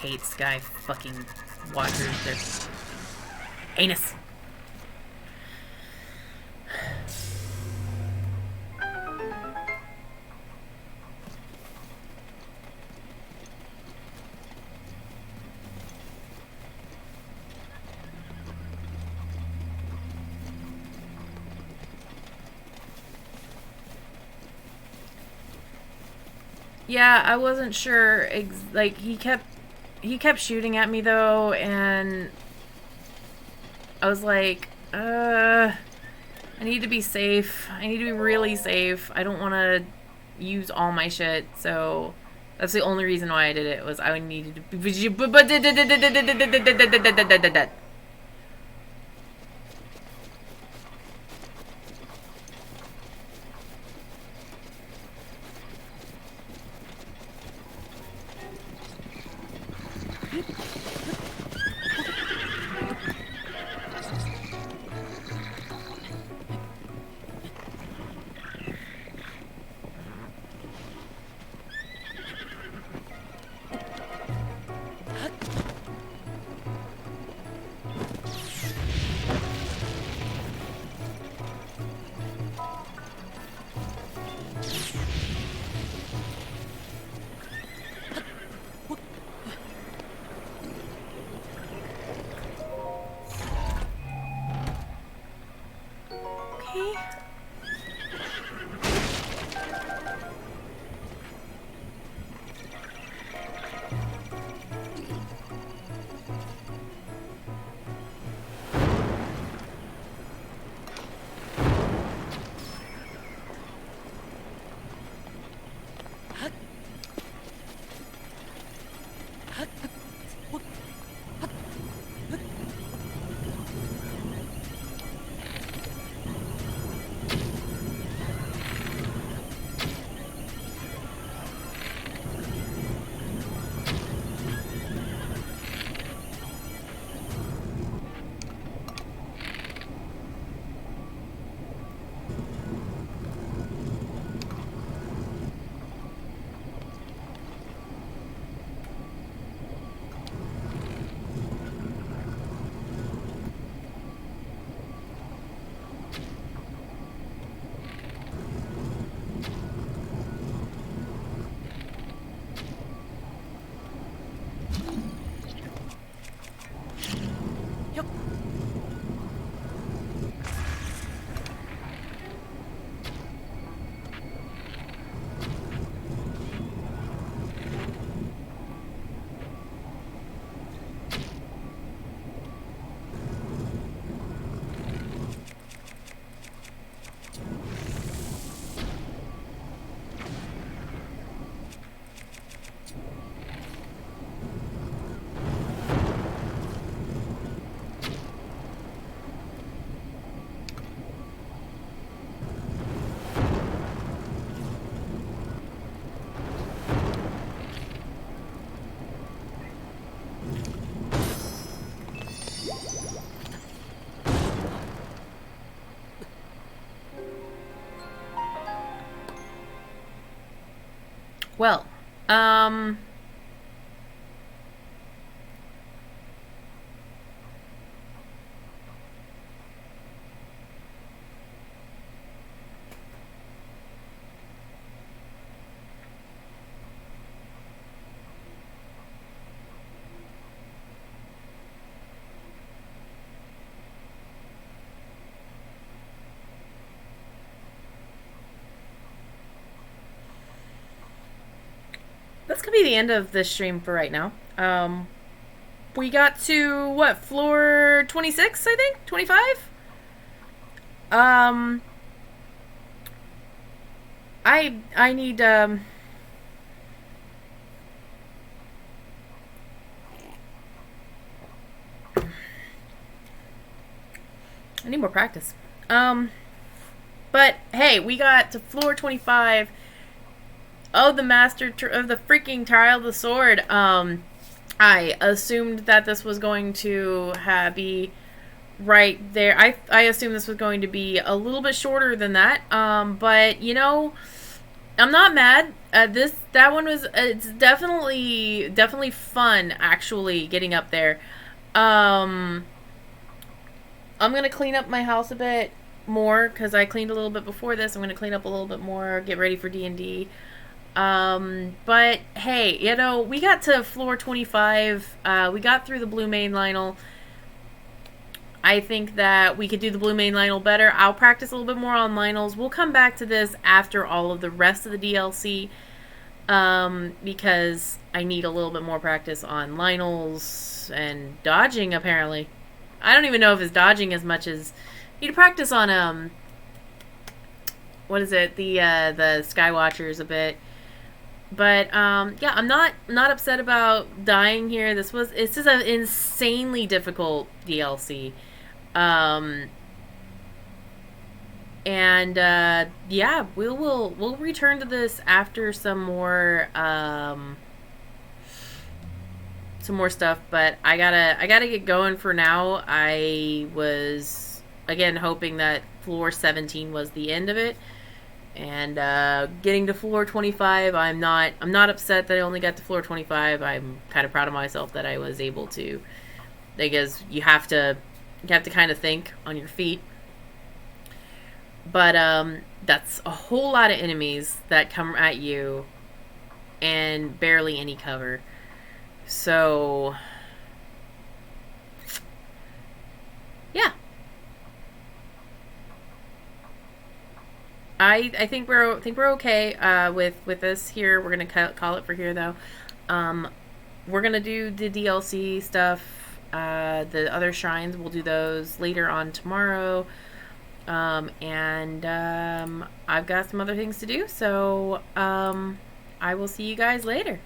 A: Hate Sky fucking Watchers. They're anus. Yeah, I wasn't sure. Like he kept shooting at me though, and I was like, I need to be safe. I need to be really safe. I don't want to use all my shit. So that's the only reason why I did it was I needed to be. Okay. Well, um, that's gonna be the end of this stream for right now. We got to what, floor 26, I think? 25? Um, I need I need more practice. Um, but hey, we got to floor 25 of the of the freaking Trial of the Sword. I assumed that this was going to be right there. I assumed this was going to be a little bit shorter than that. But you know, I'm not mad. That one was it's definitely fun actually getting up there. Um, I'm gonna clean up my house a bit more because I cleaned a little bit before this. I'm gonna clean up a little bit more, get ready for D&D. But hey, you know, we got to floor 25. We got through the Blue Main Lionel. I think that we could do the Blue Main Lionel better. I'll practice a little bit more on Lionels. We'll come back to this after all of the rest of the DLC. because I need a little bit more practice on Lionel's and dodging, apparently. I don't even know if it's dodging as much as... You need to practice on, what is it? The Skywatchers a bit. But yeah, I'm not upset about dying here. This is an insanely difficult DLC. Um, and yeah, we'll return to this after some more stuff. But I gotta get going for now. I was again hoping that floor 17 was the end of it. And getting to floor 25, I'm not upset that I only got to floor 25. I'm kind of proud of myself that I was able to, because you have to kind of think on your feet. But that's a whole lot of enemies that come at you and barely any cover. So yeah, I think we're okay with this here. We're gonna call it for here though. Um, we're gonna do the DLC stuff. The other shrines, we'll do those later on tomorrow. And I've got some other things to do, so I will see you guys later.